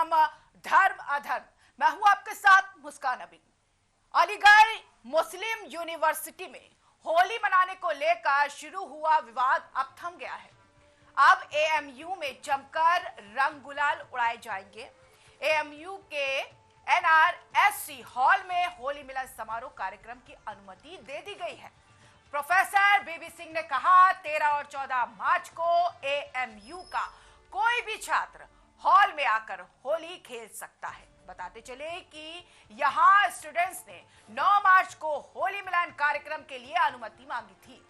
कार्यक्रम धर्म अधर्म। मैं हूं आपके साथ मुस्कान अभी। अलीगढ़ मुस्लिम यूनिवर्सिटी में होली मनाने को लेकर शुरू हुआ विवाद अब थम गया है। अब एएमयू में जमकर रंग गुलाल उड़ाए जाएंगे। एएमयू के एनआरएससी हॉल में होली मिलन समारोह कार्यक्रम की अनुमति दे दी गई है। प्रोफेसर बीबी सिंह ने कहा 13 और 14 मार्च को एएमयू का कोई भी छात्र हॉल में आकर होली खेल सकता है। बताते चले कि यहां स्टूडेंट्स ने 9 मार्च को होली मिलन कार्यक्रम के लिए अनुमति मांगी थी,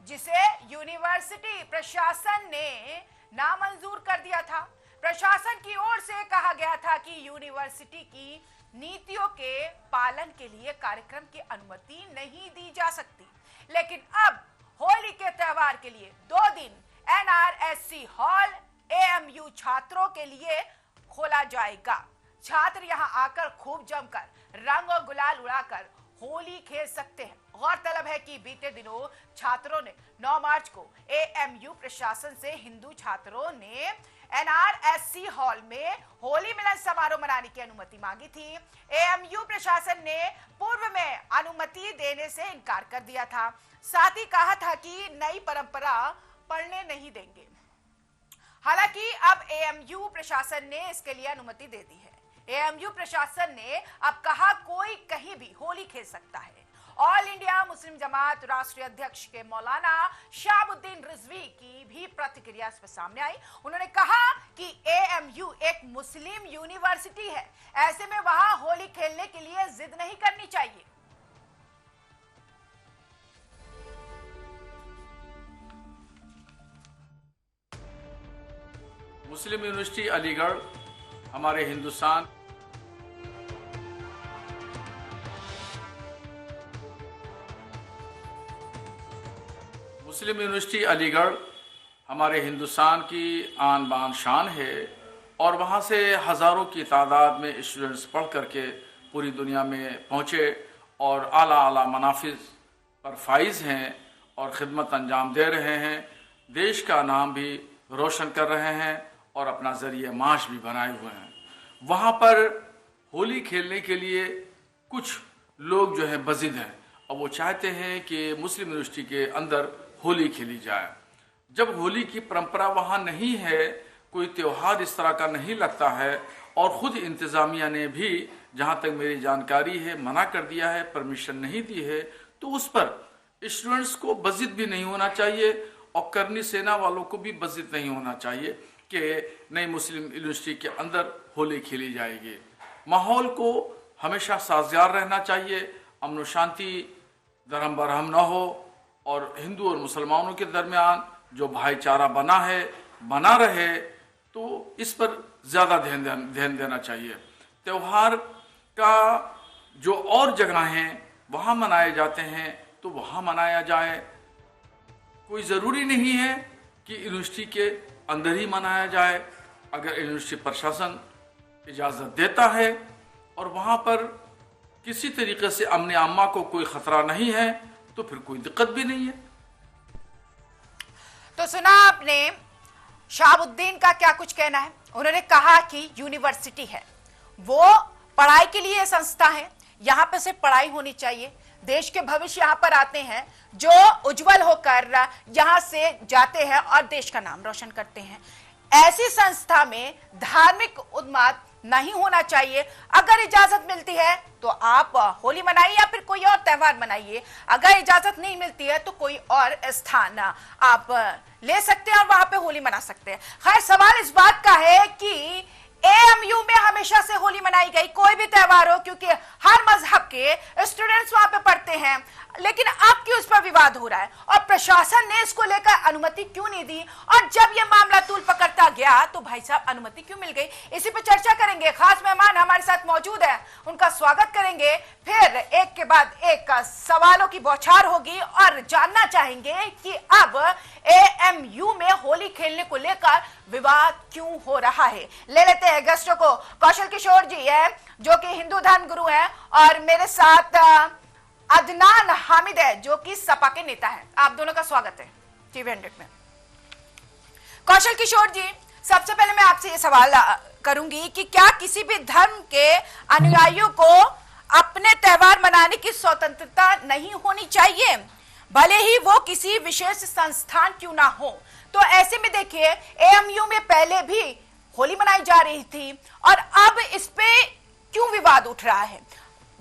जिसे यूनिवर्सिटी प्रशासन ने नामंजूर कर दिया था। प्रशासन की ओर से कहा गया था कि यूनिवर्सिटी की नीतियों के पालन के लिए कार्यक्रम की अनुमति नहीं दी जा सकती, लेकिन अब होली के त्योहार के लिए 2 दिन एनआरएससी हॉल एएमयू छात्रों के लिए खोला जाएगा। छात्र यहां आकर खूब जमकर रंग और गुलाल उड़ाकर होली खेल सकते हैं। गौरतलब है कि बीते दिनों छात्रों ने 9 मार्च को एएमयू प्रशासन से हिंदू छात्रों ने एनआरएससी हॉल में होली मिलन समारोह मनाने की अनुमति मांगी थी। एएमयू प्रशासन ने पूर्व में अनुमति देने से इनकार कर दिया था। साथ ही कहा था कि नई परंपरा पढ़ने नहीं देंगे। हालांकि अब एएमयू प्रशासन ने इसके लिए अनुमति दे दी है। एएमयू प्रशासन ने अब कहा कोई कहीं भी होली खेल सकता है। ऑल इंडिया मुस्लिम जमात राष्ट्रीय अध्यक्ष के मौलाना शहाबुद्दीन रिजवी की भी प्रतिक्रिया इस पर सामने आई। उन्होंने कहा कि एएमयू एक मुस्लिम यूनिवर्सिटी है, ऐसे में वहां होली खेलने के लिए जिद नहीं करनी चाहिए। मुस्लिम यूनिवर्सिटी अलीगढ़ हमारे हिंदुस्तान मुस्लिम यूनिवर्सिटी अलीगढ़ हमारे हिंदुस्तान की आन बान शान है और वहाँ से हज़ारों की तादाद में स्टूडेंट्स पढ़ करके पूरी दुनिया में पहुँचे और आला आला मनाफिज पर फाइज हैं और ख़िदमत अंजाम दे रहे हैं। देश का नाम भी रोशन कर रहे हैं और अपना ज़रिए माश भी बनाए हुए हैं। वहाँ पर होली खेलने के लिए कुछ लोग जो हैं बज़िद हैं और वो चाहते हैं कि मुस्लिम यूनिवर्सिटी के अंदर होली खेली जाए। जब होली की परंपरा वहाँ नहीं है, कोई त्यौहार इस तरह का नहीं लगता है और ख़ुद इंतज़ामिया ने भी जहाँ तक मेरी जानकारी है मना कर दिया है, परमिशन नहीं दी है, तो उस पर स्टूडेंट्स को बज़िद भी नहीं होना चाहिए और करनी सेना वालों को भी बज़िद नहीं होना चाहिए कि नई मुस्लिम यूनिवर्सिटी के अंदर होली खेली जाएगी। माहौल को हमेशा साज़गार रहना चाहिए, अमन व शांति दरहम बरहम न हो और हिंदू और मुसलमानों के दरमियान जो भाईचारा बना रहे, तो इस पर ज़्यादा ध्यान देना चाहिए। त्यौहार का जो और जगह हैं वहाँ मनाए जाते हैं तो वहाँ मनाया जाए। कोई ज़रूरी नहीं है कि यूनिवर्सिटी के अंदर ही मनाया जाए। अगर यूनिवर्सिटी प्रशासन इजाज़त देता है और वहाँ पर किसी तरीके से अमन आमा को कोई ख़तरा नहीं है तो फिर कोई दिक्कत भी नहीं है। तो सुना आपने शहाबुद्दीन का क्या कुछ कहना है। उन्होंने कहा कि यूनिवर्सिटी है, वो पढ़ाई के लिए संस्था है, यहाँ पे सिर्फ पढ़ाई होनी चाहिए। देश के भविष्य यहाँ पर आते हैं जो उज्जवल होकर यहाँ से जाते हैं और देश का नाम रोशन करते हैं। ऐसी संस्था में धार्मिक उन्माद नहीं होना चाहिए। अगर इजाजत मिलती है तो आप होली मनाइए या फिर कोई और त्योहार मनाइए। अगर इजाजत नहीं मिलती है तो कोई और स्थान आप ले सकते हैं और वहां पे होली मना सकते हैं। खैर, सवाल इस बात का है कि एएमयू में हमेशा से होली मनाई गई, कोई भी त्योहार हो, क्योंकि हर मजहब के स्टूडेंट्स वहां पे पढ़ते हैं, लेकिन अब क्यों इस पर विवाद हो रहा है और प्रशासन ने इसको लेकर अनुमति क्यों नहीं दी? और जब ये मामला तूल पकड़ता गया तो भाई साहब अनुमति क्यों मिल गई? इसी पे चर्चा करेंगे। खास मेहमान हमारे साथ मौजूद है, उनका स्वागत करेंगे। फिर एक के बाद एक सवालों की बौछार होगी और जानना चाहेंगे कि अब एएमयू में होली खेलने को लेकर विवाद क्यों हो रहा है। ले लेते हैं गेस्टों को। कौशल किशोर जी है जो कि हिंदू धर्म गुरु हैं और मेरे साथ अदनान हामिद है जो कि सपा के नेता हैं। आप दोनों का स्वागत है टीवी 100 में। कौशल किशोर जी, सबसे पहले मैं आपसे ये सवाल करूंगी कि क्या किसी भी धर्म के अनुयायियों को अपने त्योहार मनाने की स्वतंत्रता नहीं होनी चाहिए, भले ही वो किसी विशेष संस्थान क्यों ना हो। तो ऐसे में देखिए, एएमयू में पहले भी होली मनाई जा रही थी और अब इस पे क्यों विवाद उठ रहा है।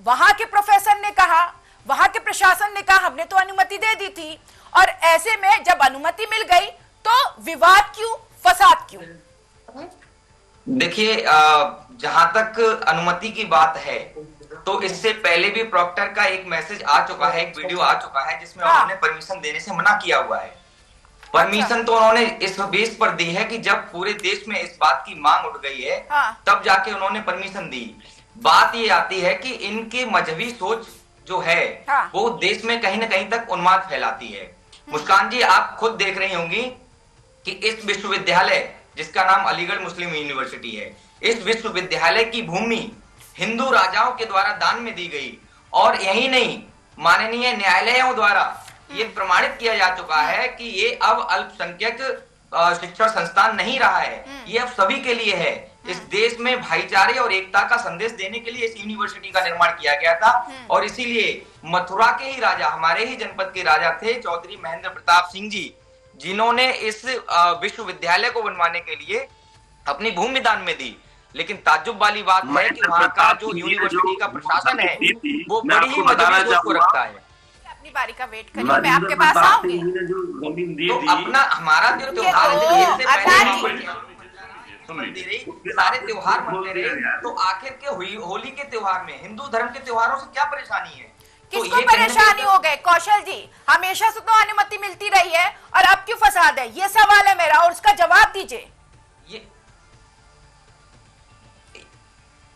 वहां के प्रोफेसर ने कहा, वहां के प्रशासन ने कहा हमने तो अनुमति दे दी थी, और ऐसे में जब अनुमति मिल गई तो विवाद क्यों, फसाद क्यों? देखिए, जहां तक अनुमति की बात है तो इससे पहले भी प्रॉक्टर का एक मैसेज आ चुका है, एक वीडियो आ चुका है जिसमें उन्होंने परमिशन देने से मना किया हुआ है। परमिशन तो उन्होंने इस बेस पर दी है कि जब पूरे देश में इस बात की मांग उठ गई है तब जाके उन्होंने परमिशन दी। बात ये आती है कि इनके मजहबी सोच जो है वो देश में कहीं ना कहीं तक उन्माद फैलाती है। मुस्कान जी, आप खुद देख रही होंगी कि इस विश्वविद्यालय जिसका नाम अलीगढ़ मुस्लिम यूनिवर्सिटी है, इस विश्वविद्यालय की भूमि हिंदू राजाओं के द्वारा दान में दी गई, और यही नहीं माननीय न्यायालयों द्वारा ये प्रमाणित किया जा चुका है कि ये अब अल्पसंख्यक शिक्षण संस्थान नहीं रहा है, ये अब सभी के लिए है। इस देश में भाईचारे और एकता का संदेश देने के लिए इस यूनिवर्सिटी का निर्माण किया गया था, और इसीलिए मथुरा के ही राजा, हमारे ही जनपद के राजा थे चौधरी महेंद्र प्रताप सिंह जी, जिन्होंने इस विश्वविद्यालय को बनवाने के लिए अपनी भूमि दान में दी। लेकिन ताज्जुब वाली बात है कि वहां का जो यूनिवर्सिटी का प्रशासन है वो बड़ी ही मजबूत सोच को रखता है। अपनी बारी का वेट करिए, मैं आपके पास आऊंगी। तो अपना हमारा जो त्योहार सारे त्योहार मनते रहे, तो आखिर के होली के त्योहार में हिंदू धर्म के त्योहारों से क्या परेशानी है? किसको परेशानी हो गए? कौशल जी, हमेशा से तो अनुमति मिलती रही है और अब क्यों फसाद है, ये सवाल है मेरा, और उसका जवाब दीजिए।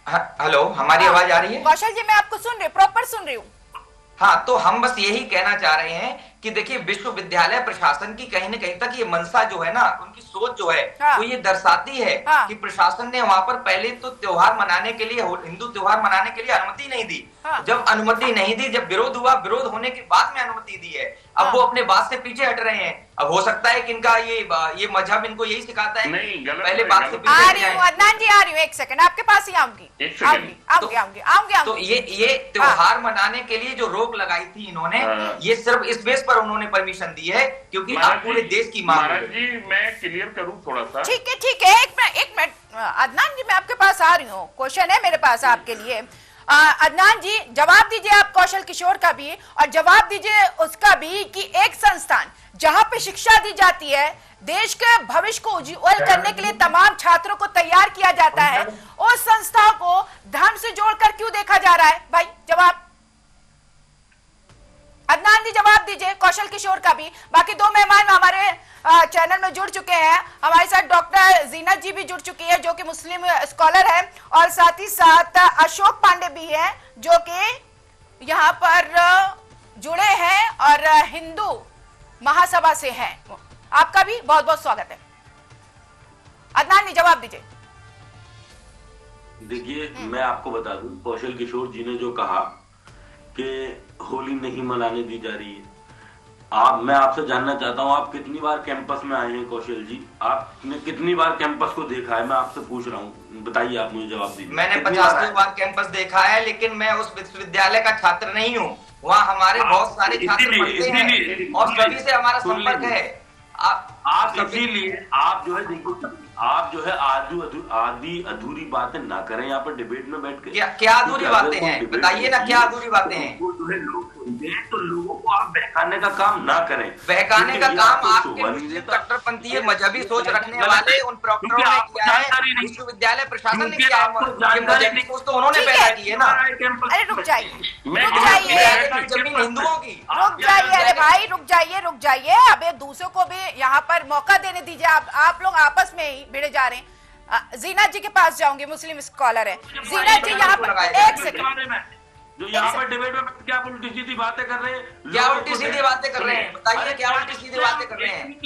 हेलो, हमारी आवाज आ रही है? कौशल जी, मैं आपको सुन रही हूँ, प्रॉपर सुन रही हूँ। हाँ, तो हम बस यही कहना चाह रहे हैं कि देखिए, विश्वविद्यालय प्रशासन की कहीं न कहीं तक ये मनसा जो है ना, उनकी सोच जो है वो ये दर्शाती है कि प्रशासन ने वहां पर पहले तो त्योहार मनाने के लिए, हिंदू त्योहार मनाने के लिए अनुमति नहीं दी। जब अनुमति नहीं दी, जब विरोध हुआ, विरोध होने के बाद में अनुमति दी है। अब वो अपने बात से पीछे हट रहे हैं। अब हो सकता है कि इनका ये मजहब इनको यही सिखाता है, पहले बात से पीछे आ रही हूँ अदनान जी, आ रही हूँ, एक सेकंड, आपके पास ही आऊंगी। तो ये त्योहार मनाने के लिए जो रोक लगाई थी इन्होंने, ये सिर्फ इस बेस पर उन्होंने परमिशन दी है क्योंकि अब पूरे देश की मांग है। जी, मैं क्लियर करूं थोड़ा सा। ठीक है, एक मिनट अदनान जी, मैं आपके पास आ रही हूँ, क्वेश्चन है मेरे पास आपके लिए। अदनान जी, जवाब दीजिए आप कौशल किशोर का भी, और जवाब दीजिए उसका भी कि एक संस्थान जहां पे शिक्षा दी जाती है, देश के भविष्य को उज्जवल करने के लिए तमाम छात्रों को तैयार किया जाता है, उस संस्था को धर्म से जोड़कर क्यों देखा जा रहा है? भाई जवाब, अदनान जी जवाब दीजिए, कौशल किशोर का भी। बाकी दो मेहमान हमारे चैनल में जुड़ चुके हैं, हमारे साथ डॉक्टर जीनत जी भी जुड़ चुकी है जो कि मुस्लिम स्कॉलर है, और साथ ही साथ अशोक पांडे भी हैं जो कि यहाँ पर जुड़े हैं और हिंदू महासभा से हैं। आपका भी बहुत बहुत स्वागत है। अदनान जी जवाब दीजिए। देखिए, मैं आपको बता दूं, कौशल किशोर जी ने जो कहा कि होली नहीं मनाने दी जा रही है, मैं आपसे जानना चाहता हूं, आप कितनी बार कैंपस में आए हैं कौशल जी? आपने कितनी बार कैंपस को देखा है? मैं आपसे पूछ रहा हूं, बताइए, आप मुझे जवाब दीजिए। मैंने 50 बार कैंपस देखा है, लेकिन मैं उस विश्वविद्यालय का छात्र नहीं हूँ। वहाँ हमारे बहुत सारे छात्र पढ़ते हैं और सभी से हमारा संपर्क है। आप इसीलिए आप जो है, देखो, आप जो है आधी अधूरी बातें ना करें यहाँ पर डिबेट में बैठ के। क्या अधूरी बातें हैं, बताइए ना, क्या अधूरी बातें हैं? तो लोगों को आप बहकाने का काम ना करें। बहकाने का काम आपके कट्टरपंथी मजहबी सोच रखने वाले उन प्रॉक्टरों ने किया है, विश्वविद्यालय प्रशासन ने किया है, मजहबी सोच तो उन्होंने पैदा की है ना। अरे रुक जाइए, जमीन हिंदुओं की। रुक जाइए, अरे भाई रुक जाइए, अब एक दूसरे को भी यहाँ पर मौका देने दीजिए। आप लोग आपस में ही भिड़े जा रहे हैं। जीनत जी के पास जाऊंगी, मुस्लिम स्कॉलर है। जीनत जी यहाँ पर एक सेकंड, जो यहाँ पर डिबेट में क्या उल्टी सीधी बातें कर रहे हैं? क्या उल्टी सीधी बातें कर रहे हैं? बताइए, क्या उल्टी सीधी बातें कर रहे हैं?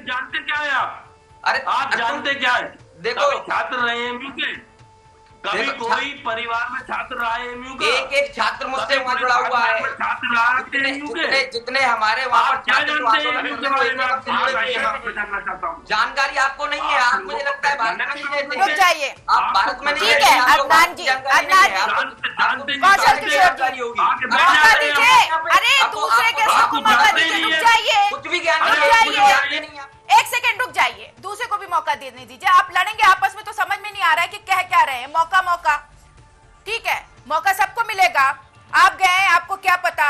जानते क्या है आप? अरे आप जानते क्या है? देखो, छात्र रहे एमयू के, कभी कोई परिवार में छात्र रहा है एमयू का? एक छात्र मुझसे वहाँ जुड़ा हुआ है। जितने हमारे वहाँ पर जानकारी आपको नहीं है। जानकारी आपको नहीं है, मुझे लगता है रुक जाइए। आप भारत में नहीं ठीक रहते, है आपको अदनान जी, जानकारी अदनान नहीं है, जी, आपको कौशल किशोर जानकारी जी, होगी। मौका दीजिए। अरे दूसरे के सबको मौका दीजिए, रुक जाइए, कुछ भी ज्ञान रुक नहीं है, कुछ जाइए, जानते नहीं आप। एक सेकंड रुक जाइए, दूसरे को भी मौका देने दीजिए। आप लड़ेंगे आपस में तो समझ में नहीं आ रहा है कि कह क्या रहे हैं। मौका मौका ठीक है, मौका सबको मिलेगा। आप गए हैं, आपको क्या पता,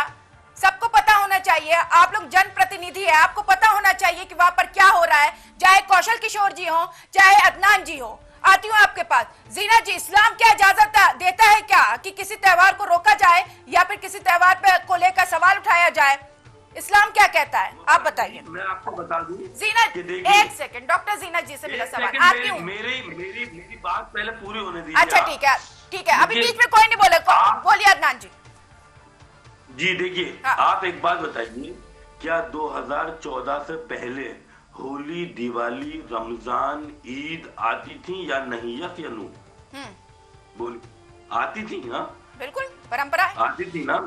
सबको पता होना चाहिए। आप लोग जनप्रतिनिधि है, आपको पता होना चाहिए कि वहां पर क्या हो रहा है, चाहे कौशल किशोर जी हो चाहे अदनान जी हो। आती हूँ आपके पास। जीना जी, इस्लाम क्या इजाजत देता है क्या कि किसी त्योहार को रोका जाए या फिर किसी त्योहार पे को लेकर सवाल उठाया जाए? इस्लाम क्या कहता है, आप बताइए। मैं आपको बता दूं जीना, कि देखिए, एक सेकंड, डॉक्टर जीना जी से मेरा सवाल। सेकंड, आती हूँ। मेरी बात पहले पूरी होने दीजिए। अच्छा ठीक है, ठीक है, अभी बीच में कोई नहीं बोले, बोलिए अदनान जी। जी देखिए, हाँ। आप एक बात बताइए, क्या 2014 से पहले होली, दिवाली, रमजान, ईद आती थी या नहीं? यस या नो? बोल, आती थी ना? बिल्कुल, परंपरा है। आती थी ना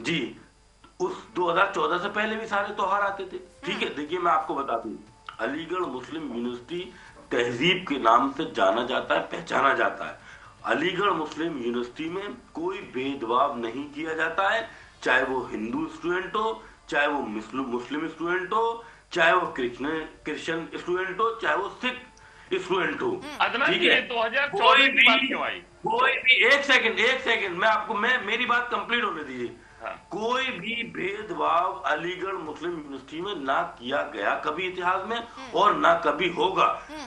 जी। उस 2014 से पहले भी सारे त्योहार आते थे। ठीक है, देखिए मैं आपको बता दूं, अलीगढ़ मुस्लिम यूनिवर्सिटी तहजीब के नाम से जाना जाता है, पहचाना जाता है। अलीगढ़ मुस्लिम यूनिवर्सिटी में कोई भेदभाव नहीं किया जाता है, चाहे वो हिंदू स्टूडेंट हो, चाहे वो मुस्लिम स्टूडेंट हो, चाहे वो क्रिश्चियन स्टूडेंट हो, चाहे वो सिख स्टूडेंट हो। ठीक है, 2014 की बात क्यों आई? कोई भी एक सेकंड मैं मेरी बात कंप्लीट होने दीजिए। कोई भी भेदभाव अलीगढ़ मुस्लिम यूनिवर्सिटी में ना किया गया कभी इतिहास में, और ना कभी होगा,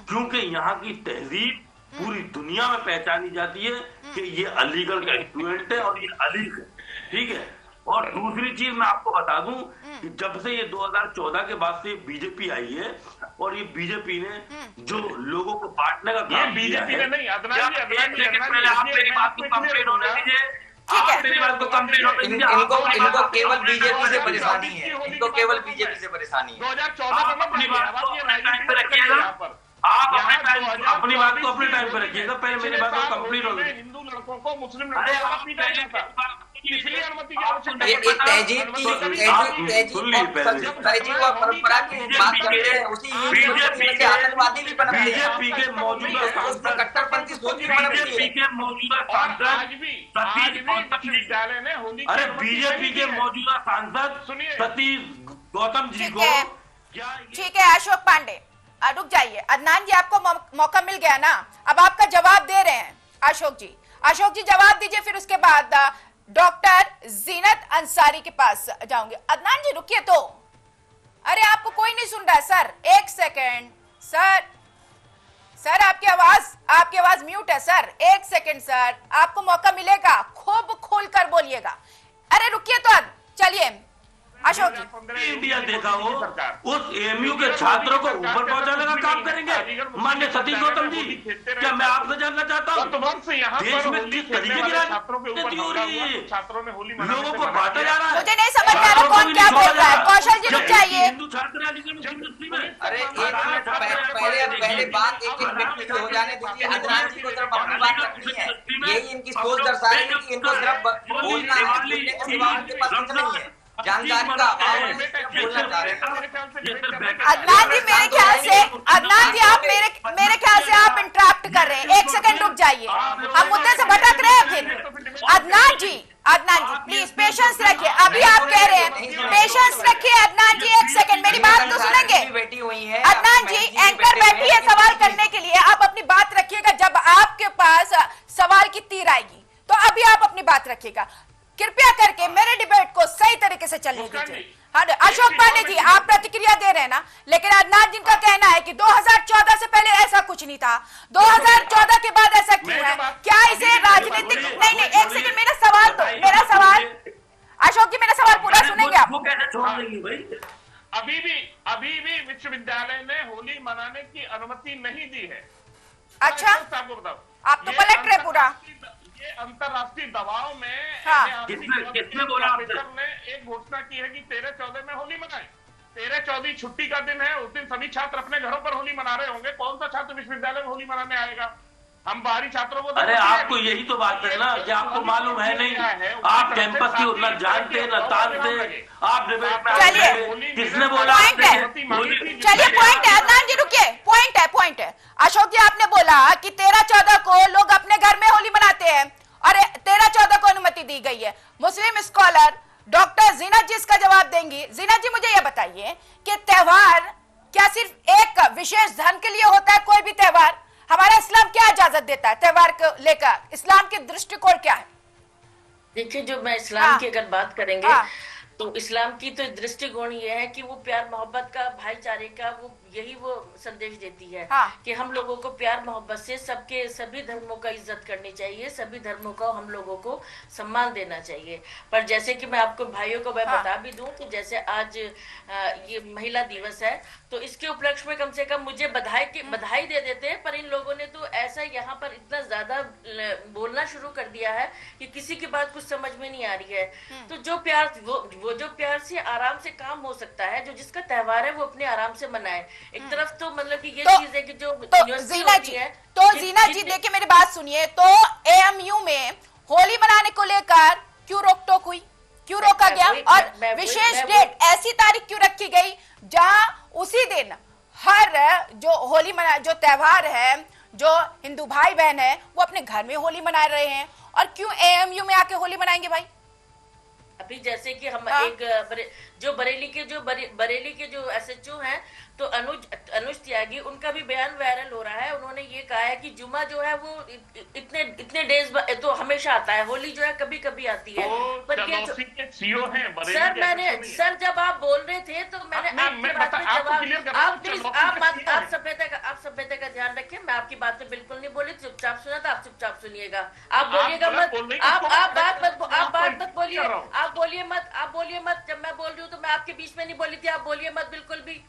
क्योंकि यहाँ की तहजीब पूरी दुनिया में पहचानी जाती है कि ये अलीगढ़ का स्टूडेंट है और ये अलीगढ़ है। ठीक है, और दूसरी चीज मैं आपको बता दूं कि जब से ये 2014 के बाद से बीजेपी आई है, और ये बीजेपी ने जो लोगों को बांटने का काम किया है, नहीं, अदनान जी, पहले आप मेरी बात को कंप्लीट होने दीजिए। ठीक है। आप मेरी बात को कंप्लीट होने दीजिए। इनको केवल बीजेपी से परेशानी है, इनको केवल बीजेपी से परेशानी है। 2014 में अपनी बात को अपने टाइम पे रखिएगा। आप अपनी बात को अपने टाइम पे रखिएगा। पहले मेरी बात को कंप्लीट होने दीजिए। हिंदू लड़कों को मुस्लिम अरे लड़कों को आप पीटा जाता था, इसलिए अनुमति की आवश्यकता ये तहजीब की और परंपरा की बात करते हैं, उसी यूनिवर्सिटी में से आतंकवादी भी पनपते हैं। बीजेपी के मौजूदा सांसद, कट्टरपंथी सोच भी पनपती बीजेपी है। के मौजूदा सांसद आज भी विश्वविद्यालय ने होली की अरे अनुमति बीजेपी नहीं के दी है। मौजूदा सांसद सुनिए। सतीश गौतम जी ठीक को है। क्या ठीक है अशोक पांडे, रुक जाइए। अदनान जी, आपको मौका मिल गया ना, अब आपका जवाब दे रहे हैं अशोक जी। अशोक जी जवाब दीजिए, फिर उसके बाद डॉक्टर जीनत अंसारी के पास जाऊंगे। अदनान जी रुकिए तो, अरे आपको कोई नहीं सुन रहा है सर, एक सेकेंड सर, सर आपकी आवाज म्यूट है सर, एक सेकेंड सर, आपको मौका मिलेगा, खूब खोल कर बोलिएगा। अरे रुकिए तो, चलिए अशोक जी। इंडिया देखा हो, उस एएमयू के छात्रों को ऊपर पहुंचाने का काम करेंगे माननीय सतीश गौतम जी। क्या मैं आपसे जानना चाहता हूँ, देश में किस तरीके की राजनीति हो रही है? छात्रों में होली लोगों को बांटा जा रहा है। मुझे नहीं समझ में आ रहा कौन क्या बोल रहा है। कौशल जी रुक जाइए। हिंदू छात्र अलीगढ़ मुस्लिम यूनिवर्सिटी में, अरे पहले बात एक एक व्यक्ति की हो जाने दीजिए। अदनान जी को सिर्फ अपनी बात रखनी है, यही इनकी सोच दर्शा रही है कि इनको सिर्फ बोलना है, बोलने के सिवा इनके पास कुछ नहीं है, जानकारी का अभाव है, बोलना चाह रहे हैं। अदनान जी मेरे ख्याल से, अदनान जी आप मेरे ख्याल से आप इंटरप्ट कर रहे हैं। एक सेकंड रुक जाइए, हम मुद्दे से भटक रहे हैं फिर। अदनान जी प्लीज पेशेंस रखिए। अभी आप कह रहे हैं पेशेंस रखिए। अदनान जी एक सेकंड मेरी बात तो सुनेंगे। बैठी हुई है अदनान जी, एंकर बैठी है सवाल करने के लिए, आप अपनी बात रखिएगा। जब आपके पास सवाल की तीर आएगी तो अभी आप अपनी बात रखिएगा। कृपया करके मेरे डिबेट को सही तरीके से चलने दीजिए। हाँ, अशोक पांडे जी आप प्रतिक्रिया दे रहे हैं ना, लेकिन अदनान जी का कहना है कि 2014 से पहले ऐसा कुछ नहीं था, 2014 के बाद ऐसा क्यों है? क्या इसे राजनीतिक, नहीं एक सेकंड, मेरा सवाल अशोक जी मेरा सवाल पूरा सुनेंगे आप? वो कैसे छोड़ देंगे भाई? अभी भी विश्वविद्यालय ने होली मनाने की अनुमति नहीं दी है। अच्छा, आपको बताओ, आप तो पलट रहे पूरा। ये अंतरराष्ट्रीय दबाव में हाँ। किसने बोला आपसे? ने एक घोषणा की है कि 13-14 में होली मनाएं। 13-14 छुट्टी का दिन है, उस दिन सभी छात्र अपने घरों पर होली मना रहे होंगे। कौन सा छात्र विश्वविद्यालय में होली मनाने आएगा? हम बाहरी छात्रों को अरे आपको यही तो बात है ना कि आपको मालूम है नहीं, आप कैंपस की न जानते न तानते, आप डिबेट में चलिए, किसने बोला? चलिए पॉइंट है अदनान जी, रुकिए, पॉइंट है अशोक जी, आपने बोला कि 13-14 को लोग अपने घर में होली मनाते हैं और 13-14 को अनुमति दी गई है। मुस्लिम स्कॉलर डॉक्टर जीनत जी इसका जवाब देंगी। जीनत जी मुझे ये बताइए कि त्योहार क्या सिर्फ एक विशेष धर्म के लिए होता है? कोई भी त्योहार, हमारा इस्लाम क्या इजाजत देता है त्योहार को लेकर? इस्लाम के दृष्टिकोण क्या है? देखिए, जो मैं इस्लाम की अगर बात करेंगे तो इस्लाम की तो दृष्टिकोण ये है कि वो प्यार मोहब्बत का, भाईचारे का, वो संदेश देती है कि हम लोगों को प्यार मोहब्बत से सभी धर्मों का इज्जत करनी चाहिए, सभी धर्मों का हम लोगों को सम्मान देना चाहिए। पर जैसे कि मैं आपको भाइयों को मैं बता भी दूं कि जैसे आज ये महिला दिवस है, तो इसके उपलक्ष्य में कम से कम मुझे बधाई दे देते हैं, पर इन लोगों ने तो ऐसा यहाँ पर इतना ज्यादा बोलना शुरू कर दिया है कि किसी की बात कुछ समझ में नहीं आ रही है। तो जो प्यार वो जो प्यार से आराम से काम हो सकता है, जो जिसका त्योहार है वो अपने आराम से मनाए। एक तरफ तो मतलब कि ये चीज है कि जो जीना जी देखिए मेरी बात सुनिए, तो एएमयू में होली मनाने को लेकर क्यों रोक टोक हुई, क्यों रोका गया और विशेष डेट ऐसी तारीख क्यों रखी गई जहां उसी दिन हर जो होली मना जो त्योहार है, जो हिंदू भाई बहन है वो अपने घर में होली मना रहे हैं, और क्यों एएमयू में आके होली मनाएंगे भाई? अभी जैसे कि हम बरेली के जो एसएचओ हैं, तो अनुज त्यागी, उनका भी बयान वायरल हो रहा है। उन्होंने ये कहा है कि जुमा जो है वो इतने डेज तो हमेशा आता है, होली जो है कभी कभी आती है। पर ये सर जब आप बोल रहे थे तो मैंने आपकी बात में जवाब, आप सभ्यता का ध्यान रखें। मैं आपकी बात में बिल्कुल नहीं बोली, चुपचाप सुना था, आप चुपचाप सुनिएगा, आप बोलिएगा मत, आप बात मत बोलिए, आप बोलिए मत। जब मैं बोल रही हूँ तो मैं आपके बीच में नहीं बोली थी, आप बोलिए मत बिल्कुल भी।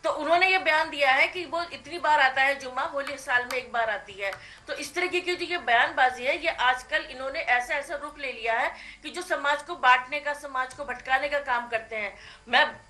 तो उन्होंने ये बयान दिया है कि वो इतनी बार आता है जुम्मा, होली साल में एक बार आती है। तो इस तरीके की जो ये बयानबाजी है, ये आजकल इन्होंने ऐसा रुख ले लिया है कि जो समाज को बांटने का, समाज को भटकाने का काम करते हैं।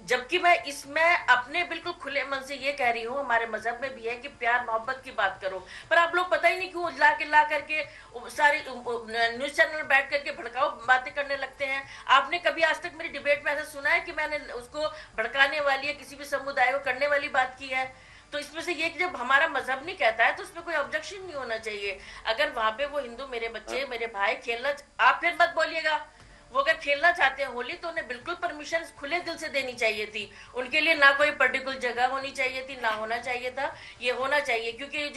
जबकि मैं इसमें अपने बिल्कुल खुले मन से ये कह रही हूँ, हमारे मजहब में भी है कि प्यार मोहब्बत की बात करो, पर आप लोग पता ही नहीं क्यों ला करके सारी न्यूज चैनल बैठ करके भड़काऊ बातें करने लगते हैं। आपने कभी आज तक मेरी डिबेट में ऐसा सुना है कि मैंने उसको भड़काने वाली या किसी भी समुदाय को करने वाली बात की है? तो इसमें से ये कि जब हमारा मजहब नहीं कहता है तो उसमें कोई ऑब्जेक्शन नहीं होना चाहिए। अगर वहां पे वो हिंदू, मेरे बच्चे, मेरे भाई खेलना, आप फिर मत बोलिएगा, वो अगर खेलना चाहते हैं होली तो उन्हें बिल्कुल परमिशन खुले दिल से देनी चाहिए थी। उनके लिए ना कोई पर्टिकुलर जगह होनी चाहिए थी, ना होना चाहिए था, ये होना चाहिए। क्योंकि ये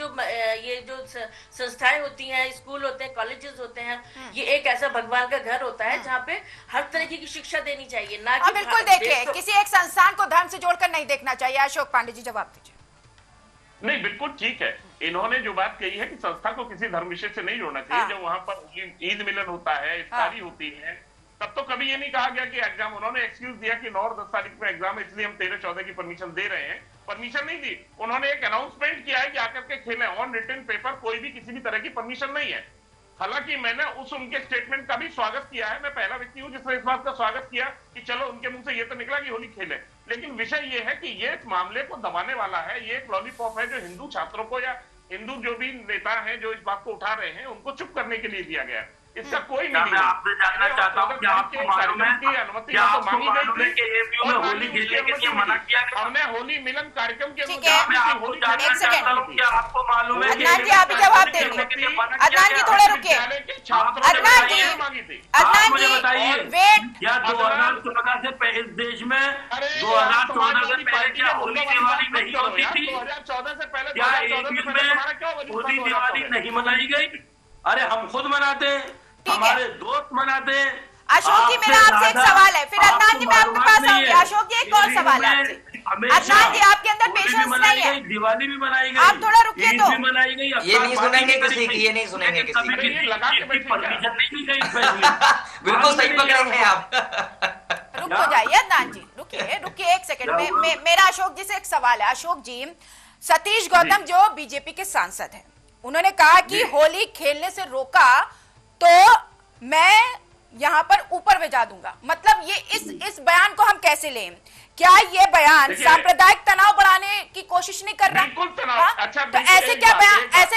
जो संस्थाएं होती हैं, स्कूल होते हैं, कॉलेजेस होते हैं, ये एक ऐसा भगवान का घर होता है जहाँ पे हर तरीके की शिक्षा देनी चाहिए, ना कि बिल्कुल। देखिए, किसी एक संस्थान को धर्म से जोड़कर नहीं देखना चाहिए। अशोक पांडे जी जवाब दीजिए। नहीं, बिल्कुल ठीक है। इन्होंने जो बात कही है कि संस्था को किसी धर्म विषय से नहीं जोड़ना चाहिए। जब वहां पर ईद मिलन होता है, इफ्तारी होती है, तब तो कभी ये नहीं कहा गया कि एग्जाम, उन्होंने एक्सक्यूज दिया कि 9 और 10 तारीख में एग्जाम है, इसलिए हम 13-14 की परमिशन दे रहे हैं। परमिशन नहीं दी, उन्होंने एक अनाउंसमेंट किया है कि आकर के खेलें, ऑन रिटन पेपर कोई भी किसी भी तरह की परमिशन नहीं है। हालांकि मैंने उनके स्टेटमेंट का भी स्वागत किया है, मैं पहला व्यक्ति हूं जिसने इस बात का स्वागत किया कि चलो उनके मुंह से ये तो निकला कि होली खेलें। लेकिन विषय ये है कि ये मामले को दबाने वाला है, ये एक लॉलीपॉप है जो हिंदू छात्रों को या हिंदू जो भी नेता हैं जो इस बात को उठा रहे हैं उनको चुप करने के लिए दिया गया। इसका कोई नहीं। मैं आपसे जानना चाहता हूं कि आपको मालूम है कि अनुमति मांगी गई थी कि एएमयू में होली खेलने के लिए मना किया गया? हमने होली मिलन कार्यक्रम के आपको मालूम है? अदनान जी आप ही जवाब देंगे। अदनान जी थोड़े रुकिए। अदनान जी मुझे बताइए, क्या 2014 से इस देश में 2014 से पहले क्या होली दिवाली नहीं होती थी? 2014 से पहले क्या एएमयू में होली दिवाली नहीं मनाई गई? अरे हम खुद मनाते हैं, हमारे दोस्त मनाते हैं। अशोक जी, मेरा आपसे एक सवाल है, फिर अदनान जी मैं आपके पास आऊंगी। अशोक जी एक और सवाल है आपसे। अदनान जी आपके अंदर पेशेंस नहीं है, दिवाली भी मनाई गई, आप थोड़ा रुकिए। तो मनाई गई, ये नहीं सुनेंगे किसी की, ये नहीं सुनेंगे किसी की। बिल्कुल सही पकड़े हैं आप। रुक तो जाइए अदनान जी, रुकिए एक सेकंड। मेरा अशोक जी से एक सवाल है। अशोक जी, सतीश गौतम जो बीजेपी के सांसद हैं, उन्होंने कहा कि होली खेलने से रोका तो मैं यहाँ पर ऊपर भेजा दूंगा। मतलब ये इस बयान को हम कैसे लें? क्या ये बयान सांप्रदायिक तनाव बढ़ाने की कोशिश नहीं कर रहा? बिल्कुल तनाव। अच्छा, तो ऐसे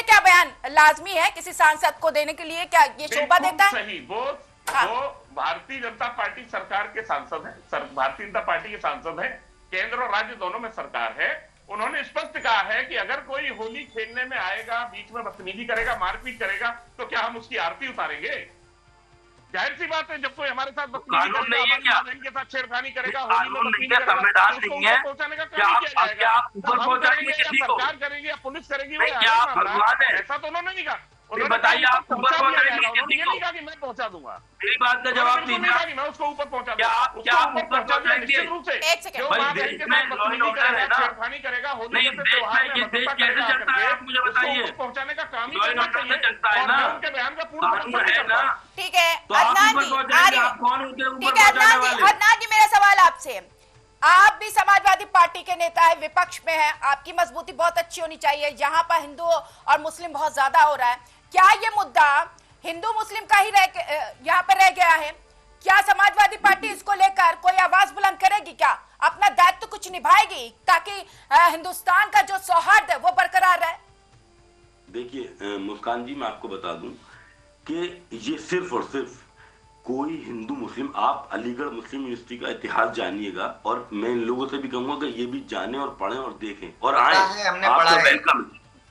क्या बयान लाजमी है किसी सांसद को देने के लिए? क्या ये शोभा देता है? सही, वो भारतीय जनता पार्टी सरकार के सांसद हैं, भारतीय जनता पार्टी के सांसद हैं, केंद्र और राज्य दोनों में सरकार है। उन्होंने स्पष्ट कहा है कि अगर कोई होली खेलने में आएगा, बीच में बदतमीजी करेगा, मारपीट करेगा, तो क्या हम उसकी आरती उतारेंगे? जाहिर सी बात है, जब कोई हमारे साथ बदतमीजी करेगा, इनके साथ छेड़खानी करेगा, होली में बदतमीजी करेगा, तो उसको ऊपर पहुंचाने का काम नहीं किया जाएगा। हम करेंगे या सरकार करेगी या पुलिस करेगी, ऐसा तो उन्होंने नहीं कहा। बताइए आप ऊपर पहुंचाएंगे? ये नहीं कहा कि मैं पहुंचा दूंगा, मेरी बात का जवाब दीजिए। मैं उसको ऊपर पहुंचा दूंगा, क्या आप ऊपर पहुंचाएंगे? निश्चित रूप से छेड़खानी करेगा, होली के त्योहार में पहुंचाने का काम ही करना चाहिए। उनके बयान का पूर्ण ठीक है अदनान जी, मेरा सवाल आपसे, आप भी समाजवादी पार्टी के नेता है, विपक्ष में है, आपकी मजबूती बहुत अच्छी होनी चाहिए। यहाँ पर हिंदू और मुस्लिम बहुत ज्यादा हो रहा है, क्या ये मुद्दा हिंदू मुस्लिम का ही यहाँ पर रह गया है? क्या समाजवादी पार्टी इसको लेकर कोई आवाज बुलंद करेगी? क्या अपना दायित्व तो कुछ निभाएगी ताकि हिंदुस्तान का जो सौहार्द है वो बरकरार रहे? देखिए मुस्कान जी, मैं आपको बता दूं कि ये सिर्फ और सिर्फ कोई हिंदू मुस्लिम, आप अलीगढ़ मुस्लिम यूनिवर्सिटी का इतिहास जानिएगा, और मैं इन लोगों से भी कहूंगा कि ये भी जाने और पढ़ें और देखें और आए। हमने पढ़ा है,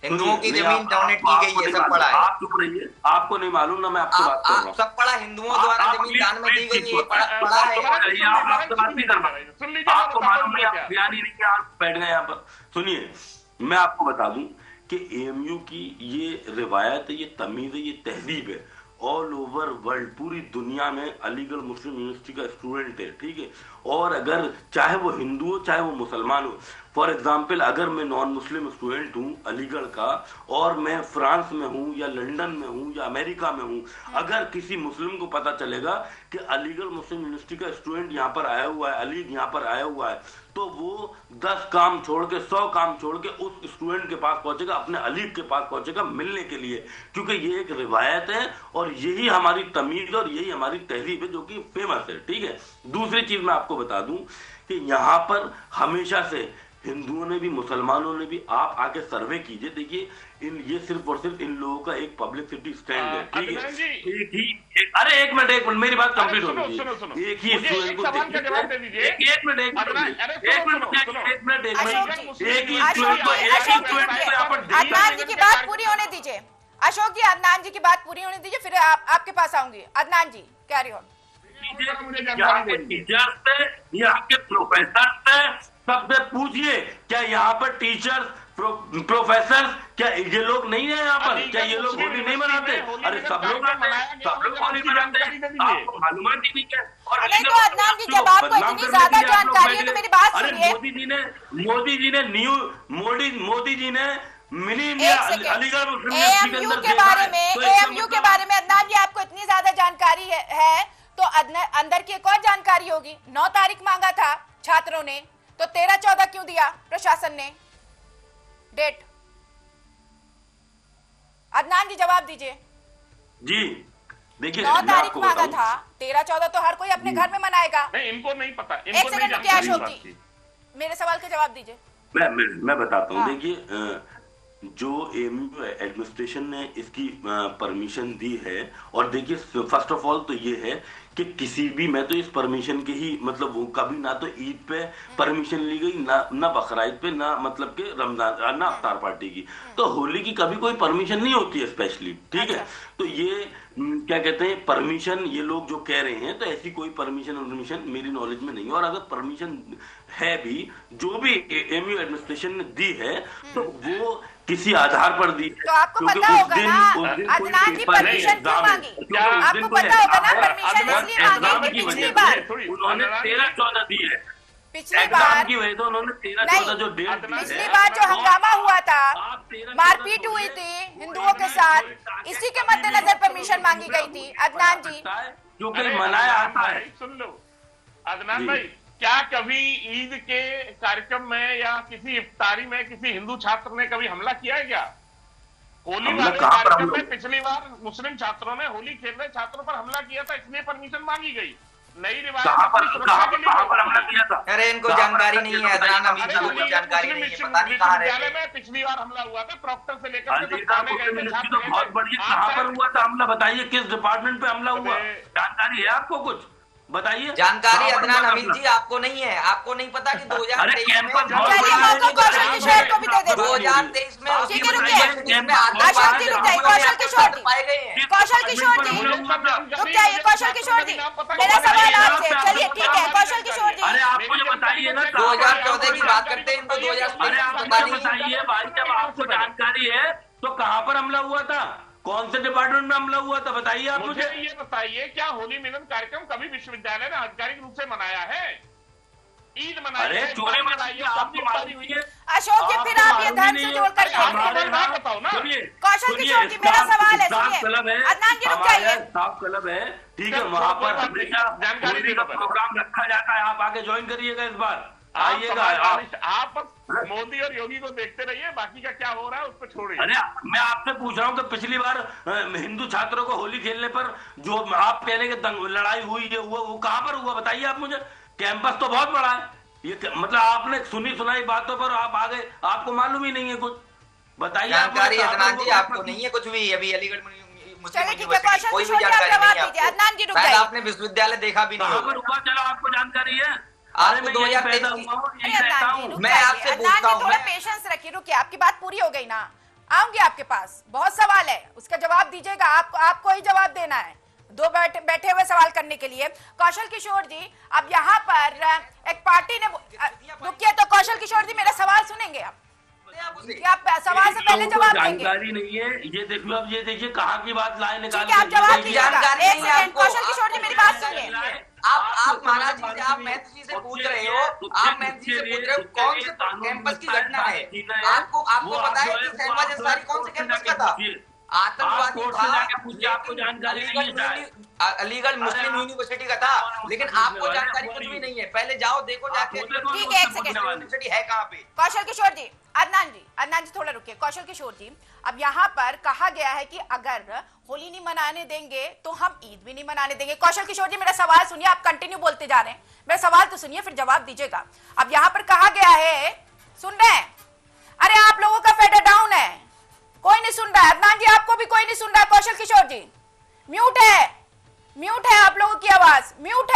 हिंदुओं की जमीन डोनेट की गई है, सब पढ़ा है। आप चुप रहिए, आपको नहीं मालूम ना, मैं आपसे बात कर रहा हूँ। सब पढ़ा, हिंदुओं द्वारा जमीन दान में दी गई है, पढ़ा है। आपसे बात नहीं कर रहा, आपको मालूम नहीं, आप बयान ही नहीं, आप बैठ गए यहाँ पर। सुनिए, मैं आपको बता दूं कि एएमयू की ये रिवायत है, ये तमीज है, ये तहजीब है। ऑल ओवर वर्ल्ड, पूरी दुनिया में अलीगढ़ मुस्लिम यूनिवर्सिटी का स्टूडेंट है, ठीक है। और अगर चाहे वो हिंदू हो चाहे वो मुसलमान हो, फॉर एग्जाम्पल अगर मैं नॉन मुस्लिम स्टूडेंट हूँ अलीगढ़ का और मैं फ्रांस में हूँ या लंदन में हूँ या अमेरिका में हूँ, अगर किसी मुस्लिम को पता चलेगा कि अलीगढ़ मुस्लिम यूनिवर्सिटी का स्टूडेंट यहाँ पर आया हुआ है, अली यहाँ पर आया हुआ है, तो वो 10 काम छोड़ के 100 काम छोड़ के उस स्टूडेंट के पास पहुंचेगा, अपने अली के पास पहुंचेगा मिलने के लिए, क्योंकि ये एक रिवायत है और यही हमारी तमीज और यही हमारी तहजीब है जो कि फेमस है, ठीक है। दूसरी चीज मैं आपको बता दूं कि यहाँ पर हमेशा से हिंदुओं ने भी मुसलमानों ने भी, आप आके सर्वे कीजिए, देखिए ये सिर्फ और सिर्फ इन लोगों का एक पब्लिसिटी स्टैंड है, ठीक है। अरे एक मिनट मेरी बात कंप्लीट होनी चाहिए। एक ही स्टूडेंट को एक मिनट अदनान जी की बात पूरी होने दीजिए। अशोक जी, अदनान जी की बात पूरी होने दीजिए, फिर आपके पास आऊंगी। अदनान जी कैरी ऑन। टीचर्स से, यहाँ के प्रोफेसर से, सबसे पूछिए, क्या यहाँ पर टीचर्स प्रोफेसर क्या ये लोग नहीं है यहाँ पर? क्या ये लोग होली नहीं मनाते? अरे सब लोग होली मनाते हैं, आपको मालूमात ही नहीं है। और नहीं तो अदनान जी, जब आपको इतनी ज्यादा जानकारी है तो मेरी बात सुनिए। मोदी जी ने मिनी इंडिया अलीगढ़ एएमयू के बारे में अदनान जी आपको इतनी ज्यादा जानकारी है तो अंदर की एक और जानकारी होगी। 9 तारीख मांगा था छात्रों ने, तो 13-14 क्यों दिया प्रशासन ने डेट? अदनान जी जवाब दीजिए। जी देखिए, 9 तारीख मांगा था, 13-14 तो हर कोई अपने घर में मनाएगा। नहीं, इनको नहीं पता। एक सेकंड रुकिए अशोक जी, मेरे सवाल का जवाब दीजिए। मैं बताता हूँ। देखिए, जो एएमयू एडमिनिस्ट्रेशन ने इसकी परमिशन दी है, और देखिए फर्स्ट ऑफ ऑल तो ये है कि किसी भी, मैं तो इस परमिशन के ही मतलब वो कभी ना तो ईद पे परमिशन ली गई, ना बकरीद पे, ना मतलब के रमजान, ना अफ्तार पार्टी की, तो होली की कभी कोई परमिशन नहीं होती है स्पेशली, ठीक है। तो ये क्या कहते हैं, परमिशन ये लोग जो कह रहे हैं, तो ऐसी कोई परमिशन मेरी नॉलेज में नहीं है। और अगर परमिशन है भी, जो भी एएमयू एडमिनिस्ट्रेशन ने दी है, तो वो किसी आधार पर दी, तो आपको पता होगा ना अदनान जी परमिशन क्यों मांगी? आपको पता होगा ना परमिशन इसलिए मांगी कि पिछली बार उन्होंने 13-14 दी है, पिछली बार की वजह से उन्होंने 13-14 जो डेट, पिछली बार जो हंगामा हुआ था, मारपीट हुई थी हिंदुओं के साथ, इसी के मद्देनजर परमिशन मांगी गई थी। अदनान जी जो कि मनाया आता है, सुन लो अदनान भाई, क्या कभी ईद के कार्यक्रम में या किसी इफ्तारी में किसी हिंदू छात्र ने कभी हमला किया है क्या? होली वाले कार्यक्रम में पिछली बार मुस्लिम छात्रों ने होली खेल रहे छात्रों पर हमला किया था, इसलिए परमिशन मांगी गई। नई रिवायत कहाँ पर हमला किया था? अरे इनको जानकारी नहीं है, अदनान हमीद जी को कुछ जानकारी नहीं है, पता नहीं कहाँ रहते हैं। में पिछली बार हमला हुआ था प्रॉक्टर से लेकर तो बहुत बढ़िया, कहाँ पर हुआ था हमला? बताइए किस डिपार्टमेंट पे हमला हुआ, जानकारी है आपको कुछ? बताइए। जानकारी अदनान हमीद जी आपको नहीं है, आपको नहीं पता कि 2023 में को भी दे देते 2023 में ठीक है, रुकिए कौशल जी, रुक जाइए कौशल किशोर जी, पाए गए हैं। कौशल किशोर जी रुक जाइए, कौशल किशोर जी मेरा सवाल आपसे, चलिए ठीक है कौशल किशोर जी। अरे आप मुझे बताइए ना, 2014 की बात करते हैं, इनको 2023 पता नहीं। बताइए भाई, जब आपको जानकारी है तो कहाँ पर हमला हुआ था, कौन से डिपार्टमेंट में हमला हुआ था, बताइए आप मुझे ये बताइए, क्या होली मिलन कार्यक्रम कभी विश्वविद्यालय ने आधिकारिक रूप से मनाया है? ईद मनाई है, चोरी मनाई है, आपको मालूम हुई है? अशोक जी फिर आप ये धर्म से जोड़कर बताओ ना। कौशल किशोर जी मेरा सवाल है, सुनिए अदनान जी रुक जाइए। साफ क्लब है, ठीक है, वहाँ पर हमेशा जानकारी का प्रोग्राम रखा जाता है, आप आगे ज्वाइन करिएगा इस बार, आइएगा आप मोदी और योगी को देखते रहिए, बाकी का क्या हो रहा है उसको छोड़िए। अरे मैं आपसे पूछ रहा हूँ कि पिछली बार हिंदू छात्रों को होली खेलने पर जो आप कहने के लड़ाई हुई है वो कहाँ पर हुआ, बताइए आप मुझे। कैंपस तो बहुत बड़ा है, ये मतलब आपने सुनी सुनाई बातों पर आप आगे, आपको मालूम ही नहीं है कुछ, बताइए। जानकारी अदनान जी आपको नहीं है कुछ भी, अभी अलीगढ़ मुस्लिम यूनिवर्सिटी कोई भी जानकारी नहीं है, शायद आपने विश्वविद्यालय देखा भी नहीं होगा। चलो आपको जानकारी है, आपको 2023 मैं आपसे पूछता हूँ, थोड़ा पेशेंस रखिए, रुकिए आपकी बात पूरी हो गई ना, आऊंगी आपके पास, बहुत सवाल है उसका जवाब दीजिएगा, आपको ही जवाब देना है, दो बैठे हुए सवाल करने के लिए। कौशल किशोर जी अब यहाँ पर एक पार्टी ने, रुकिए तो कौशल किशोर जी मेरा सवाल सुनेंगे आप, आप सवाल से पहले जवाब देंगे। जानकारी नहीं है, ये देखिए, अब ये देखिए कहाँ की बात लाए निकाल, आप जवाब दीजिएगा। कौशल किशोर जी मेरी बात सुनिए, आप महाराज जी से, आप मैथ जी से पूछ रहे हो, आप मैथ जी से पूछ रहे हो कौन से कैंपस की घटना है, आपको पता है कि शहनवाज अंसारी कौन से कैंपस का था? आतंकवादी था, आपको जानकारी अलीगढ़ मुस्लिम यूनिवर्सिटी का था, लेकिन आपको जानकारी कुछ भी नहीं है। पहले जाओ देखो जाके ठीक है, एक सेकंड, यूनिवर्सिटी है कहाँ पे। कौशल किशोर जी, अदनान जी थोड़ा रुकिए। कौशल किशोर जी अब यहाँ पर कहा गया है कि अगर होली नहीं मनाने देंगे तो हम ईद भी नहीं मनाने देंगे। कौशल किशोर जी मेरा सवाल सुनिए, आप कंटिन्यू बोलते जा रहे हैं, मेरा सवाल तो सुनिए फिर जवाब दीजिएगा। अब यहाँ पर कहा गया है, सुन रहे हैं? अरे आप लोगों का फेडर डाउन है, कोई नहीं सुन रहा है। अदनान जी आपको भी कोई नहीं सुन रहा है। कौशल किशोर जी म्यूट है आप लोगों की आवाज, म्यूट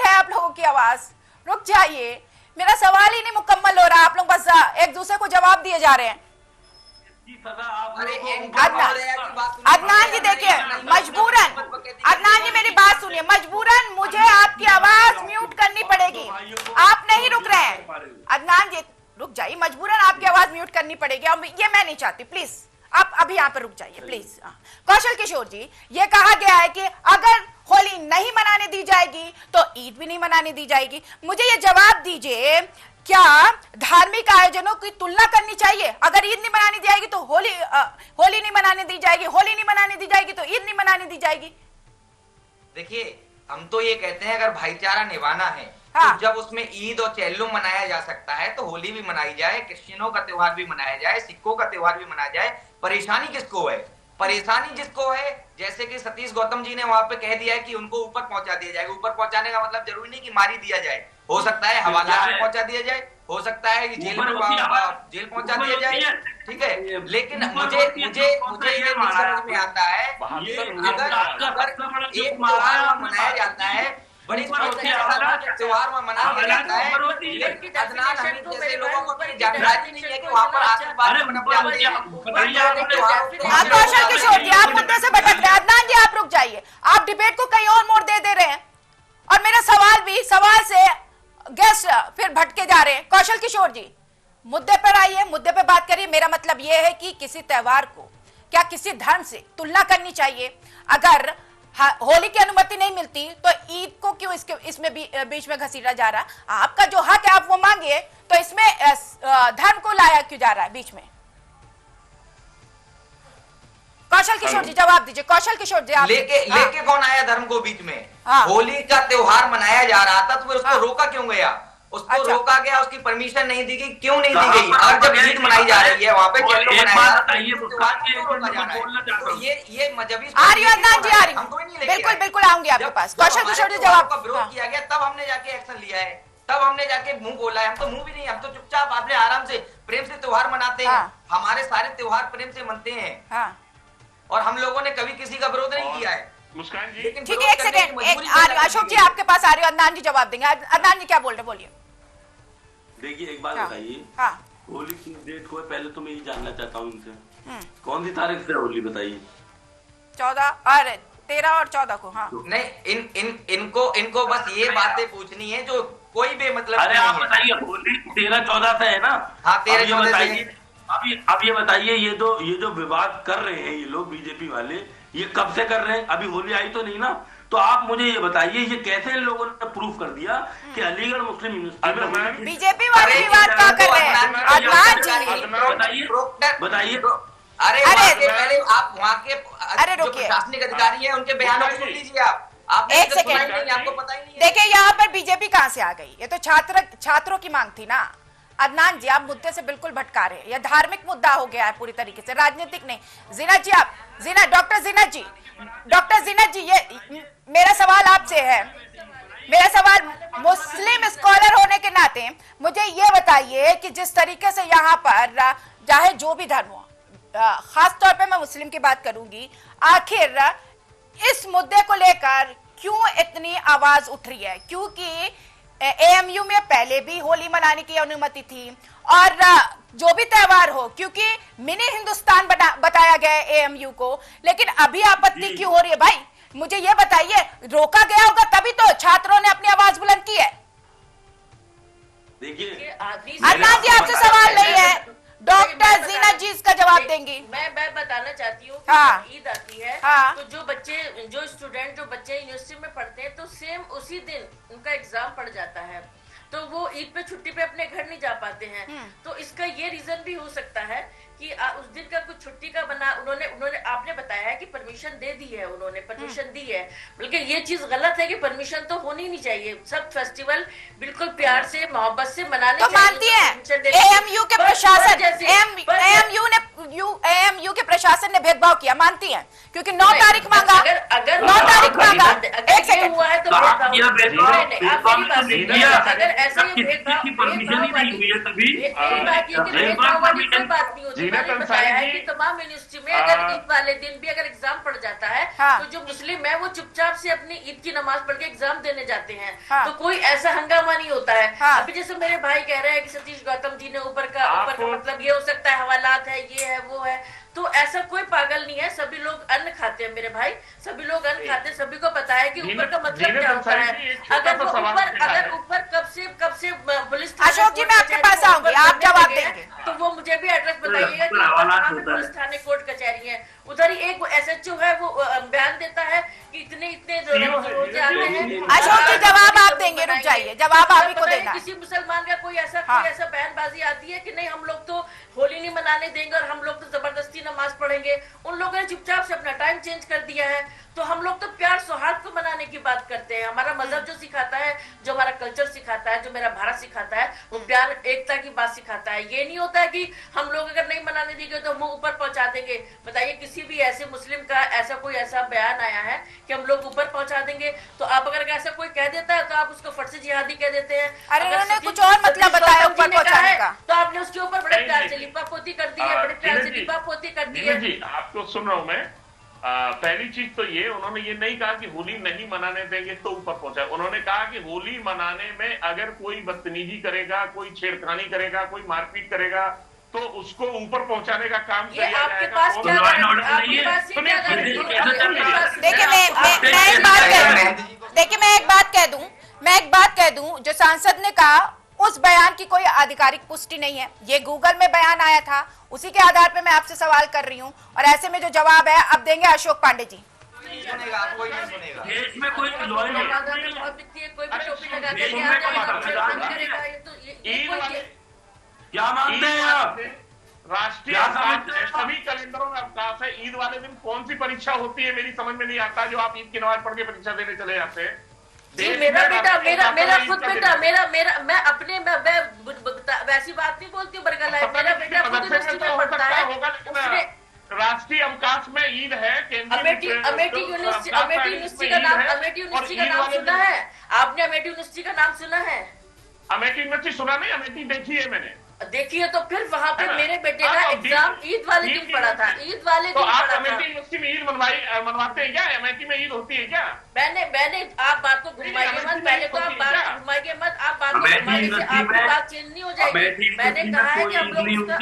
है आप लोगों की आवाज। रुक जाइए, मेरा सवाल ही नहीं मुकम्मल हो रहा, आप लोग बस एक दूसरे को जवाब दिए जा रहे हैं। अदनान जी देखिए, मजबूरन, अदनान जी मेरी बात सुनिए, मजबूरन मुझे आपकी आवाज म्यूट करनी पड़ेगी, आप नहीं रुक रहे हैं। अदनान जी रुक जाइए, मजबूरन आपकी आवाज म्यूट करनी पड़ेगी, अब ये मैं नहीं चाहती, प्लीज आप अभी यहाँ पर रुक जाइए प्लीज। कौशल किशोर जी ये कहा गया है कि अगर होली नहीं मनाने दी जाएगी तो ईद भी नहीं मनाने दी जाएगी। मुझे ये जवाब दीजिए, क्या धार्मिक आयोजनों की तुलना करनी चाहिए? अगर ईद नहीं मनाने दी जाएगी तो होली नहीं मनाने दी जाएगी, होली नहीं मनाने दी जाएगी तो ईद नहीं मनाने दी जाएगी। देखिए हम तो ये कहते हैं अगर भाईचारा निभाना है तो जब उसमें ईद और चेल्लुम मनाया जा सकता है तो होली भी मनाई जाए, क्रिश्चियनों का त्योहार भी मनाया जाए, सिखों का त्योहार भी मनाया जाए। परेशानी किसको है? परेशानी जिसको है, जैसे कि सतीश गौतम जी ने वहां पे कह दिया है कि उनको ऊपर पहुंचा दिया जाएगा। ऊपर पहुंचाने का मतलब जरूरी नहीं कि मारी दिया जाए, हो सकता है हवालात में पहुंचा दिया जाए, हो सकता है जेल पहुंचा दिया जाए, ठीक है। लेकिन मुझे ये नहीं समझ में आता है, अगर एक त्योहार मनाया जाता है, बड़ी त्योहार में मनाया जाता है, लेकिन अदनान हमीद जैसे लोगों को जानकारी नहीं है कि वहाँ पर आशीर्वाद कौशल किशोर जी आप मुद्दे से भटक रहे हैं। अदनान जी आप रुक जाइए, आप डिबेट को कहीं और मोड़ दे रहे हैं और मेरा सवाल से गेस्ट फिर भटके जा रहे हैं। कौशल किशोर जी मुद्दे पर आइए, मुद्दे पर बात करिए। मेरा मतलब यह है कि किसी त्योहार को क्या किसी धर्म से तुलना करनी चाहिए? अगर होली की अनुमति नहीं मिलती तो ईद को क्यों इसमें बीच में घसीटा जा रहा? आपका जो हक है आप वो मांगिए, तो इसमें धर्म को लाया क्यों जा रहा है बीच में? कौशल किशोर जी जवाब दीजिए। कौशल किशोर जी आप लेके कौन आया धर्म को बीच में? होली का त्योहार मनाया जा रहा था तो फिर उसको रोका क्यों गया? उसको रोका गया, उसकी परमिशन नहीं दी गई, क्यों नहीं दी गई? और जब ईद मनाई जा रही है वहाँ पे चलो मनाया, तो ये मजहबी आ रही बिल्कुल बिल्कुल आऊंगी आपके पास। कौशल किशोर जी जवाब। विरोध किया गया तब हमने जाके एक्शन लिया है, तब हमने जाके मुंह बोला है। हम तो मुंह भी नहीं, हम तो चुपचाप आपने आराम से प्रेम से त्योहार मनाते हैं। हमारे सारे त्योहार प्रेम से मनते हैं और हम लोगों ने कभी किसी का विरोध नहीं किया है। मुस्कान जी ठीक है, एक सेकंड, अशोक जी आपके पास आ रही हो, अदनान जी जवाब देंगे। अदनान जी क्या बोल रहे, बोलिए। देखिए एक बात बताइए, होली की डेट को पहले तो मैं ये जानना चाहता हूँ इनसे, कौन सी तारीख से होली बताइए? 14 और 13 और 14 को। हाँ नहीं, इनको बस ये बातें पूछनी है जो कोई भी मतलब। अरे आप बताइए, होली 13-14 से है ना? हाँ 13-14 बताइए। अब ये बताइए, ये जो विवाद कर रहे हैं ये लोग बीजेपी वाले, ये कब से कर रहे हैं? अभी होली आई तो नहीं ना? तो आप मुझे ये बताइए, ये कैसे इन लोगों ने प्रूफ कर दिया कि अलीगढ़ मुस्लिम यूनिवर्सिटी में बीजेपी वाले विवाद क्या कर रहे हैं? अदनान जी बताइए। अरे पहले आप वहाँ के जो प्रशासनिक अधिकारी हैं उनके बयानों को सुन लीजिए आप। एक सेकेंड, आपको पता ही नहीं है। देखिए यहाँ पर बीजेपी कहाँ से आ गई? ये तो छात्रों की मांग थी ना। अदनान जी आप मुद्दे से बिल्कुल भटका रहे हैं, यह धार्मिक मुद्दा हो गया है पूरी तरीके से, राजनीतिक नहीं। जीनत जी आप, डॉक्टर जीनत जी ये मेरा सवाल आपसे है। मेरा सवाल मुस्लिम स्कॉलर होने के नाते मुझे ये बताइए कि जिस तरीके से यहाँ पर चाहे जो भी धर्म हो, खास तौर पे मैं मुस्लिम की बात करूंगी, आखिर इस मुद्दे को लेकर क्यों इतनी आवाज उठ रही है? क्योंकि एएमयू में पहले भी होली मनाने की अनुमति थी और जो भी त्योहार हो, क्योंकि मिनी हिंदुस्तान बताया गया है एएमयू को, लेकिन अभी आपत्ति क्यों हो रही है? भाई मुझे ये बताइए, रोका गया होगा तभी तो छात्रों ने अपनी आवाज बुलंद की है। देखिए अदनान जी आपसे सवाल नहीं है, डॉक्टर जीनत जी इसका जवाब देंगी। मैं बताना चाहती हूँ ईद आती है तो जो स्टूडेंट जो बच्चे यूनिवर्सिटी में पढ़ते हैं तो सेम उसी दिन उनका एग्जाम पड़ जाता है, तो वो ईद पे छुट्टी पे अपने घर नहीं जा पाते हैं। तो इसका ये रीजन भी हो सकता है कि उस दिन का कुछ छुट्टी का बना उन्होंने आपने बताया है कि परमिशन दे दी है, उन्होंने परमिशन दी है, बल्कि ये चीज गलत है कि परमिशन तो होनी नहीं चाहिए। सब फेस्टिवल बिल्कुल प्यार से मोहब्बत से मनाने तो मानती है एएमयू के प्रशासन, एएमयू के प्रशासन ने भेदभाव किया, मानती है? क्योंकि 9 तारीख मांगा, अगर 9 तारीख मांगा, एक सेकंड हुआ है तो अगर ऐसा ही बात नहीं होती। बताया है कि तमाम यूनिवर्सिटी में अगर ईद वाले दिन भी अगर एग्जाम पड़ जाता है तो जो मुस्लिम है वो चुपचाप से अपनी ईद की नमाज पढ़ के एग्जाम देने जाते हैं, तो कोई ऐसा हंगामा नहीं होता है। अभी जैसे मेरे भाई कह रहे हैं कि सतीश गौतम जी ने ऊपर का मतलब ये हो सकता है हवालात है, ये है वो है, तो ऐसा कोई पागल नहीं है। सभी लोग अन्न खाते हैं मेरे भाई, सभी लोग अन्न खाते हैं, सभी को पता है कि ऊपर का मतलब क्या होता है। अगर ऊपर कब से पुलिस अशोक जी मैं आपके पास आऊंगी, आप जवाब देंगे तो वो मुझे भी एड्रेस बताइएगा कि पुलिस थाने कोर्ट कचहरी है, उधर ही एक एसएचओ है वो बयान देता है कि इतने रोजे आते हैं। अशोक जी जवाब आप देंगे, रुक जाइए, जवाब आप ही को देना। किसी मुसलमान का कोई ऐसा बयानबाजी आती है कि नहीं हम लोग तो होली नहीं मनाने देंगे और हम लोग तो जबरदस्ती नमाज पढ़ेंगे, उन लोगों ने चुपचाप से अपना टाइम चेंज कर दिया है। तो हम लोग तो प्यार सौहार्द को मनाने की बात करते हैं। हमारा मजहब जो सिखाता है, जो हमारा कल्चर सिखाता है, जो मेरा भारत सिखाता है, वो प्यार एकता की बात सिखाता है। ये नहीं होता है कि हम लोग अगर नहीं मनाने देंगे तो मुंह ऊपर पहुंचा देंगे। बताइए किसी भी ऐसे मुस्लिम का कोई ऐसा बयान आया है कि हम लोग ऊपर पहुंचा देंगे? तो आप अगर ऐसा कोई कह देता है तो आप उसको फट से जिहादी कह देते हैं। अरे उन्होंने कुछ और मतलब बताया ऊपर पहुंचाने का, तो आपने उसके ऊपर बड़े प्यार से लिपापोती कर दी है, बड़े प्यार से लिपापोती कर दी है। जी आपको सुन रहा हूं मैं। पहली चीज तो ये, उन्होंने ये नहीं कहा कि होली नहीं मनाने देंगे तो ऊपर पहुंचा, उन्होंने कहा कि होली मनाने में अगर कोई बदतमीजी करेगा, कोई छेड़खानी करेगा, कोई मारपीट करेगा तो उसको ऊपर पहुंचाने का काम किया जाएगा। आपके पास क्या देखिए मैं एक बात कह दूं, जो सांसद ने कहा उस बयान की कोई आधिकारिक पुष्टि नहीं है, ये गूगल में बयान आया था, उसी के आधार पे मैं आपसे सवाल कर रही हूँ और ऐसे में जो जवाब है अब देंगे अशोक पांडे जी। कोई नहीं सुनेगा। इसमें कोई क्या मानते हैं आप? राष्ट्रीय सभी कैलेंडरों में अवकाश है, ईद वाले दिन कौन सी परीक्षा होती है मेरी समझ में नहीं आता, जो आप ईद की नमाज पढ़ के परीक्षा देने चले जाते हैं। जी मेरा बेटा मेरा खुद बेटा मैं अपने वैसी बात नहीं बोलती हूँ बरगल है, मेरा बेटा खुद यूनिवर्सिटी में पढ़ता है। राष्ट्रीय अवकाश में ईद है, अमेठी यूनिवर्सिटी का नाम सुना है आपने? अमेठी यूनिवर्सिटी का नाम सुना है? अमेठी यूनिवर्सिटी सुना नहीं, अमेठी देखी है मैंने। देखिए तो फिर वहाँ पे मेरे बेटे का एग्जाम ईद वाले दिन पड़ा था, ईद वाले दिन पड़ा था। अमेठी यूनिवर्सिटी में ईद मनवाते हैं क्या? अमेठी में ईद होती है क्या? मैंने आप बात को घुमाइए मत, पहले तो आप बात घुमाइए मत, आप बात को घुमाइए से आपकी बात चेंज नहीं हो जाएगी। मैंने कहा है कि हम लोग इसमें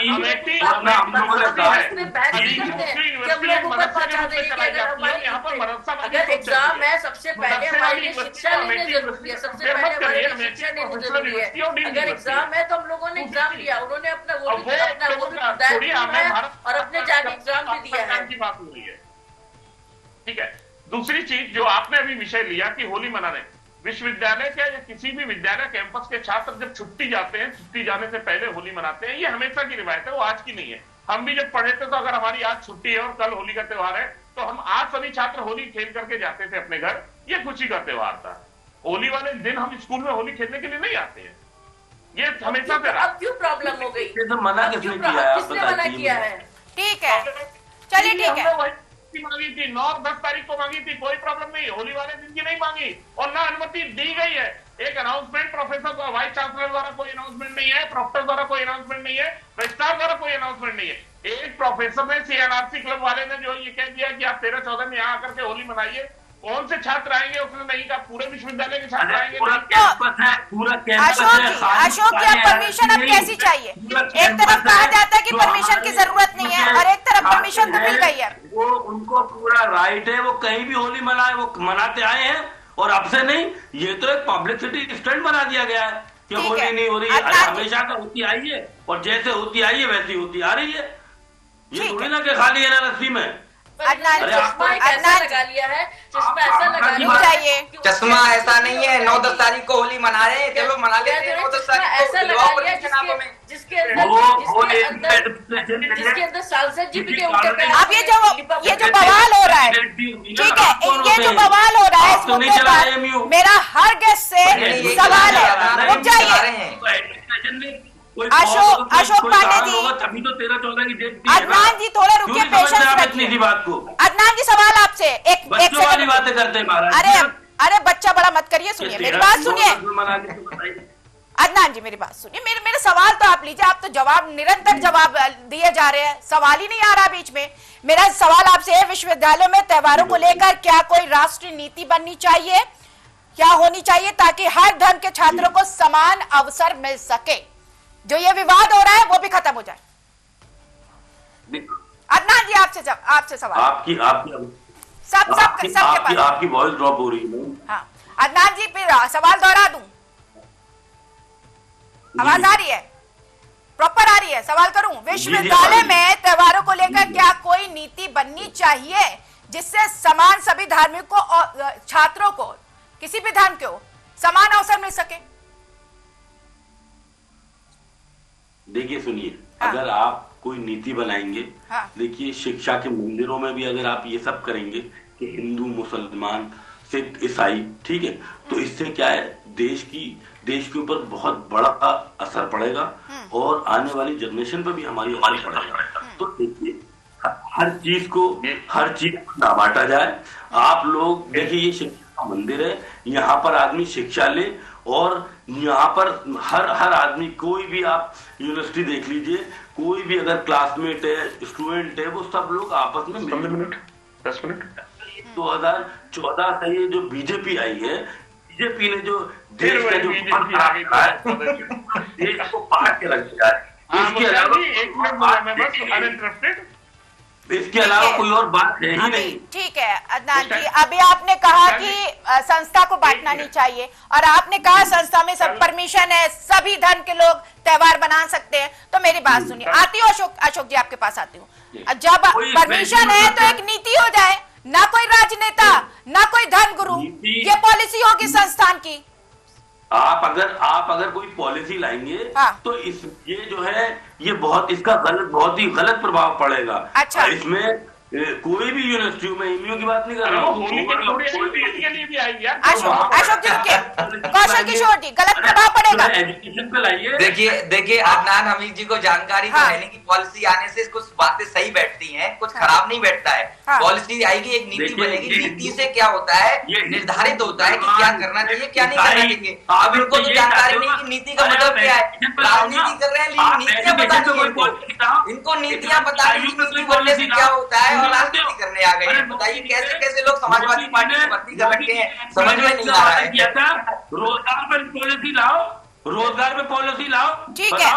बहस नहीं करते हैं कि हम लोग ऊपर पहुंचा देंगे कि अगर हमारी अगर एग्जाम है सबसे पहले हमारे लिए शिक्षा लेने जरूरी है, सबसे पहले हमारे लिए शिक्षा लेनी जरूरी है। अगर एग्जाम है तो हम लोगों ने एग्जाम लिया, उन्होंने अपना वो भी और अपने जाके एग्जाम भी दिया है। बात हो रही है, ठीक है। दूसरी चीज जो आपने अभी विषय लिया कि होली मनाने, विश्वविद्यालय के या किसी भी विद्यालय कैंपस के छात्र जब छुट्टी जाते हैं, छुट्टी जाने से पहले होली मनाते हैं, ये हमेशा की रिवायत है, वो आज की नहीं है। हम भी जब पढ़े थे तो अगर हमारी आज छुट्टी है और कल होली का त्योहार है तो हम आज सभी छात्र होली खेल करके जाते थे अपने घर, ये खुशी का त्योहार था। होली वाले दिन हम स्कूल में होली खेलने के लिए नहीं आते हैं, ये हमेशा से। अब क्यों प्रॉब्लम हो गई? मना किसने मना किया है? ठीक है, चलिए ठीक है। मांगी थी 9 और 10 तारीख को मांगी थी, कोई प्रॉब्लम नहीं, होली वाले दिन की नहीं मांगी और ना अनुमति दी गई है। एक अनाउंसमेंट प्रोफेसर वाइस चांसलर द्वारा कोई अनाउंसमेंट नहीं है, प्रोफेसर द्वारा कोई अनाउंसमेंट नहीं है, रजिस्ट्रार द्वारा कोई अनाउंसमेंट नहीं है। एक प्रोफेसर ने सीएनआरसी क्लब वाले ने जो ये कह दिया कि आप 13-14 में यहाँ आकर के होली मनाइए, कौन से छात्र आएंगे? उसने नहीं कहा, पूरे विश्वविद्यालय के छात्र आएंगे। अशोक की परमिशन अब कैसी चाहिए? एक तरफ कहा जाता है कि परमिशन की जरूरत नहीं है और एक तरफ परमिशन तो मिल गई है। वो उनको पूरा राइट है, वो कहीं भी होली मनाए, वो मनाते आए हैं और अब से नहीं, ये तो एक पब्लिसिटी स्टंट बना दिया गया है कि होली नहीं हो रही है। हमेशा तो होती आई है और जैसे होती आई है वैसी होती आ रही है, ये थोड़ी ना कि खाली है ना रस्सी में। चश्मा ऐसा लगा लिया है, चश्मा ऐसा लगा लिया चाहिए, चश्मा ऐसा नहीं है। 9-10 तारीख को होली मना रहे हैं, चलो मना लेते हैं। 9-10 तारीख ऐसा लगा लिया जिसके अंदर सांसद जी के ऊपर। अब ये जो बवाल हो रहा है, ठीक है, ये जो बवाल हो रहा है इस मुद्दे पर मेरा हर गेस्ट से सवाल है, रुक जाइए। अशोक पांडे जी, अभी तो 13-14 की डेट। अदनान जी थोड़ा रुकिए, पेशेंस रखिए। बात को अदनान जी सवाल आपसे एक वाली बातें करते हैं महाराज। अरे बच्चा बड़ा मत करिए, सुनिए मेरी बात, सुनिए अदनान जी मेरी बात सुनिए। मेरे सवाल तो आप लीजिए, आप तो जवाब निरंतर जवाब दिए जा रहे हैं, सवाल ही नहीं आ रहा बीच में। मेरा सवाल आपसे है, विश्वविद्यालयों में त्योहारों को लेकर क्या कोई राष्ट्रीय नीति बननी चाहिए, क्या होनी चाहिए ताकि हर धर्म के छात्रों को समान अवसर मिल सके? जो ये विवाद हो रहा है वो भी खत्म हो जाए। अदनान जी आपसे सवाल। आपकी वॉइस ड्रॉप हो रही है। हाँ अदनान जी, फिर सवाल दोहरा दूं? आवाज आ रही है? प्रॉपर आ रही है? सवाल करूं? विश्वविद्यालय में त्योहारों को लेकर क्या कोई नीति बननी चाहिए जिससे समान सभी धार्मिकों और छात्रों को, किसी भी धर्म को समान अवसर मिल सके? देखिए सुनिए, अगर आप कोई नीति बनाएंगे, देखिए शिक्षा के मंदिरों में भी अगर आप ये सब करेंगे कि हिंदू, मुसलमान, सिख, ईसाई, ठीक है, तो इससे क्या है, देश के ऊपर बहुत बड़ा असर पड़ेगा और आने वाली जनरेशन पर भी हमारी असर पड़ेगा। तो देखिए हर चीज को ना बांटा जाए। आप लोग देखिए, ये शिक्षा का मंदिर है, यहाँ पर आदमी शिक्षा ले और यहाँ पर हर आदमी, कोई भी आप यूनिवर्सिटी देख लीजिए, कोई भी अगर क्लासमेट है, स्टूडेंट है, वो सब लोग आपस में 10 मिनट 2014 से ये जो बीजेपी आई है, बीजेपी ने जो देश का जो देश को बांट के रख दिया है, इसके अलावा कोई और बात है ही नहीं। ठीक है अदनान जी, अभी आपने कहा कि संस्था को बांटना नहीं चाहिए और आपने कहा संस्था में सब परमिशन है, सभी धर्म के लोग त्योहार बना सकते हैं। तो मेरी बात सुनिए, आती हूँ अशोक जी आपके पास आती हूँ। जब परमिशन है तो एक नीति हो जाए, ना कोई राजनेता, ना कोई धर्म गुरु, ये पॉलिसी होगी संस्थान की। आप अगर कोई पॉलिसी लाएंगे तो ये जो है, ये इसका बहुत ही गलत प्रभाव पड़ेगा। अच्छा। इसमें कोई भी यूनिवर्सिटी में एमयू की बात नहीं कर रहा हूँ, होली के लिए भी आएगी यार। अशोक जी रुकिए, कौशल किशोर जी, गलत प्रभाव पड़ेगा। एजुकेशन पे लाइए। देखिए अदनान हमीद जी को जानकारी तो है नहीं कि पॉलिसी आने से कुछ बातें सही बैठती हैं, कुछ खराब नहीं बैठता है। पॉलिसी आएगी, एक नीति बनेगी, नीति से क्या होता है निर्धारित होता है कि क्या करना चाहिए क्या नहीं करना चाहिए। अब इनको तो जानकारी नहीं कि नीति का मतलब क्या है, राजनीति कर रहे हैं लेकिन नीतियां पता नहीं, इनको नीतियां पता नहीं, नीति बोलने से क्या होता है और राजनीति करने आ गए। बताइए कैसे कैसे लोग समाजवादी पार्टी में भर्ती कर रखे हैं, समझ में नहीं आ रहा है। रोजगार पे पॉलिसी लाओ, रोजगार पे पॉलिसी लाओ। ठीक है,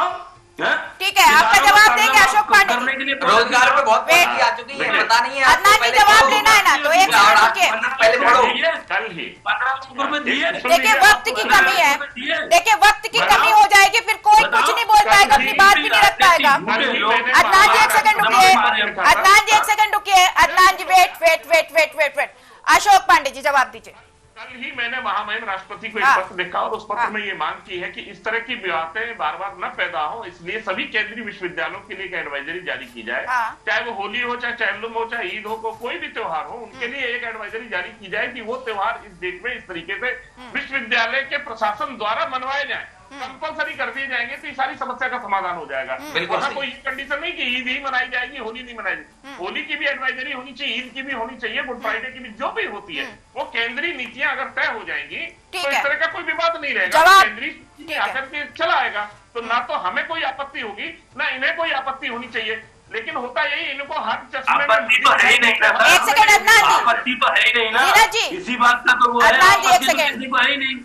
ठीक है, आपका जवाब देंगे अशोक पांडे जी। रोजगार पे बहुत पॉलिसी आ चुकी है, पता नहीं है अदनान जी, जवाब लेना है ना, तो एक मिनट रुकिए। पहले बढ़ो। कल ही 15 रुपए दिए। देखिए वक्त की कमी है, देखिए वक्त की कमी हो जाएगी, फिर कोई कुछ नहीं बोल पाएगा, अपनी बात भी नहीं रख पाएगा। अदनान जी एक सेकंड रुकिए, अदनान जी एक सेकंड रुकिए, अदनान जी वेट। अशोक पांडे जी जवाब दीजिए। कल ही मैंने महामहिम राष्ट्रपति को एक पत्र लिखा और उस पत्र में ये मांग की है कि इस तरह की बातें बार बार न पैदा हो, इसलिए सभी केंद्रीय विश्वविद्यालयों के लिए एक एडवाइजरी जारी की जाए। चाहे वो होली हो, चाहे चैलुम हो, चाहे ईद हो, कोई भी त्योहार हो, उनके लिए एक एडवाइजरी जारी की जाए कि वो त्योहार इस देश में इस तरीके से विश्वविद्यालय के प्रशासन द्वारा मनवाए जाए, कंपलसरी कर दिए जाएंगे तो ये सारी समस्या का समाधान हो जाएगा। वहाँ कोई कंडीशन नहीं कि ईद ही मनाई जाएगी, होली नहीं मनाई जाएगी। होली की भी एडवाइजरी होनी चाहिए, ईद की भी होनी चाहिए, गुड फ्राइडे की भी, जो भी होती है वो केंद्रीय नीतियां अगर तय हो जाएंगी तो इस तरह का कोई विवाद नहीं रहेगा। केंद्रीय आकर के चला आएगा तो ना तो हमें कोई आपत्ति होगी ना इन्हें कोई आपत्ति होनी चाहिए। लेकिन होता यही, इनको हर चश्मे आपत्ति तो है ही नहीं ना, एक सेकंड अदनान जी, आपत्ति तो है ही नहीं ना नीरज जी, इसी बात का तो वो है, अदनान जी एक आपत्ति तो सेकंड, किसी को है ही नहीं।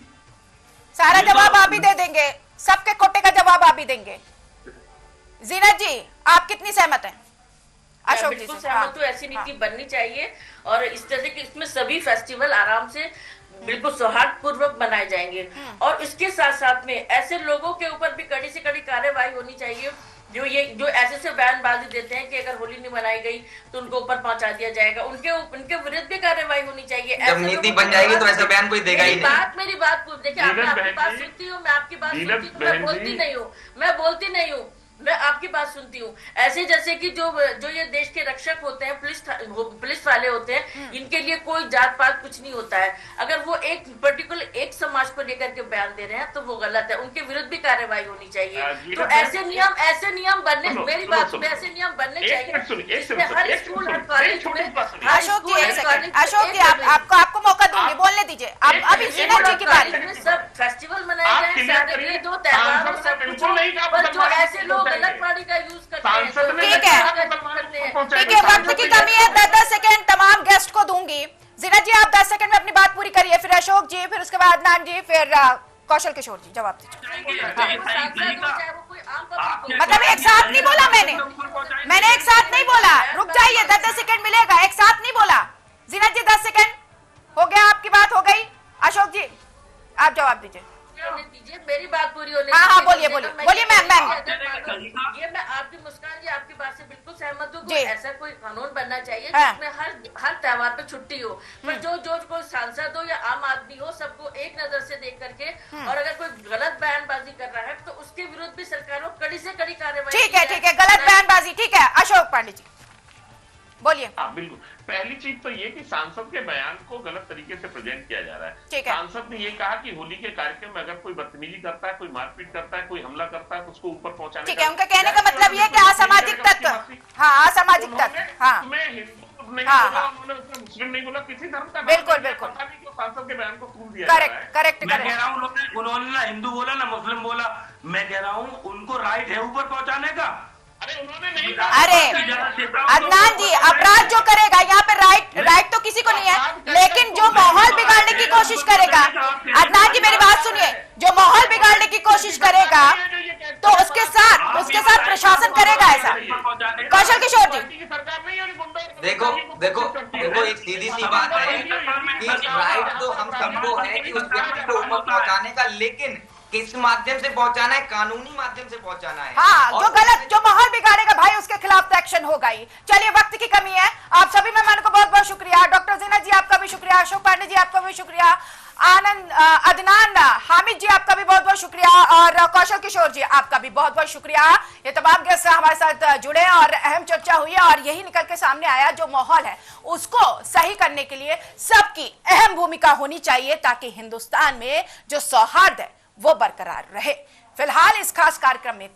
सारा जवाब आप ही दे देंगे, सबके कोटे का जवाब आप ही देंगे। जीनत जी आप कितनी सहमत हैं? अशोक जी बिल्कुल सहमत हूँ, ऐसी नीति बननी चाहिए और इस तरह की इसमें सभी फेस्टिवल आराम से बिल्कुल सौहार्दपूर्वक मनाए जाएंगे। और इसके साथ साथ में ऐसे लोगों के ऊपर भी कड़ी से कड़ी कार्यवाही होनी चाहिए जो ऐसे बयानबाजी देते हैं कि अगर होली नहीं मनाई गई तो उनको ऊपर पहुंचा दिया जाएगा, उनके विरुद्ध भी कार्यवाही होनी चाहिए। जब नीति बन जाएगी तो ऐसा बयान कोई देगा ही नहीं। मेरी बात देखिए, मैं आपकी बात सुनती हूँ, मैं आपकी बात सुनती हूँ, मैं बोलती नहीं हूँ, मैं आपकी बात सुनती हूँ। ऐसे जैसे कि जो ये देश के रक्षक होते हैं, पुलिस वाले होते हैं, इनके लिए कोई जात पात कुछ नहीं होता है। अगर वो एक पर्टिकुलर एक समाज को लेकर के बयान दे रहे हैं तो वो गलत है, उनके विरुद्ध भी कार्रवाई होनी चाहिए। तो ऐसे नियम बनने, मेरी बात सुनिए, ऐसे नियम बनने चाहिए इसमें हर स्कूल हर कॉलेज में। अशोक जी एक सेकंड, अशोक जी आपको मौका दूंगी, बोलने दीजिए। अब अभी जीनत जी की बात, सब फेस्टिवल मनाए जाए, दो त्योहार सब कुछ, पर जो ऐसे लोग गलत वाणी का यूज करते हैं। ठीक है, वक्त की कमी है, 10 सेकंड तमाम गेस्ट को दूंगी। जीनत जी आप 10 सेकंड में अपनी बात पूरी करिए, फिर अशोक जी, फिर उसके बाद अदनान जी, फिर कौशल किशोर जी जवाब दीजिए। मतलब एक साथ नहीं बोला मैंने एक साथ नहीं बोला, रुक जाइए, 10 सेकंड मिलेगा, एक साथ नहीं बोला। जीनत जी 10 सेकंड हो गया, आपकी बात हो गई। अशोक जी आप जवाब दीजिए। मेरी बात पूरी होने हाँ बोलिए मैम। ये मैं आपकी मुस्कान जी आपकी बात से बिल्कुल सहमत हूँ। ऐसा कोई कानून बनना चाहिए जिसमें हर त्योहार पे छुट्टी हो, पर जो कोई सांसद हो या आम आदमी हो सबको एक नजर से देख करके, और अगर कोई गलत बयानबाजी कर रहा है तो उसके विरुद्ध भी सरकार को कड़ी से कड़ी कार्रवाई। ठीक है, गलत बयानबाजी ठीक है। अशोक पांडे जी बोलिए। हाँ बिल्कुल, पहली चीज तो ये कि सांसद के बयान को गलत तरीके से प्रेजेंट किया जा रहा है। सांसद ने ये कहा कि होली के कार्यक्रम में अगर कोई बदतमीजी करता है, कोई मारपीट करता है, कोई हमला करता है तो उसको ऊपर पहुंचाने। ठीक है, उनका कहने का मतलब ये कि असामाजिक तत्व, हाँ असामाजिक तत्व, हाँ मैं हिंदू नहीं बोला, उन्होंने उसमें मुस्लिम नहीं बोला, किसी धर्म का बिल्कुल सांसद के बयान को तूल दिया। करेक्ट। मैं कह रहा हूँ उन्होंने ना हिंदू बोला ना मुस्लिम बोला, मैं कह रहा हूँ उनको राइट है ऊपर पहुंचाने का। अरे अदनान जी, अपराध जो करेगा यहाँ पे राइट तो किसी को नहीं है, लेकिन जो माहौल बिगाड़ने की कोशिश करेगा, अदनान जी मेरी बात सुनिए, जो माहौल बिगाड़ने की कोशिश करेगा तो उसके साथ प्रशासन करेगा ऐसा। कौशल किशोर जी देखो एक सीधी सी बात है कि राइट तो हम सबको है कि उस व्यक्ति को ऊपर पहुंचाने का, लेकिन किस माध्यम से पहुंचाना है, कानूनी माध्यम से पहुंचाना है। हाँ, जो माहौल बिगाड़ेगा भाई उसके खिलाफ तो एक्शन होगा ही। चलिए वक्त की कमी है, आप सभी मेहमानों को बहुत बहुत शुक्रिया। डॉक्टर जीनत जी आपका भी शुक्रिया, अशोक पांडे जी आपका भी शुक्रिया, आनंद, अदनान, हामिद अमित जी आपका भी बहुत बहुत शुक्रिया और कौशल किशोर जी आपका भी बहुत बहुत शुक्रिया। ये तमाम गेस्ट हमारे साथ जुड़े और अहम चर्चा हुई है और यही निकल के सामने आया जो माहौल है उसको सही करने के लिए सबकी अहम भूमिका होनी चाहिए ताकि हिंदुस्तान में जो सौहार्द है वो बरकरार रहे। फिलहाल इस खास कार्यक्रम में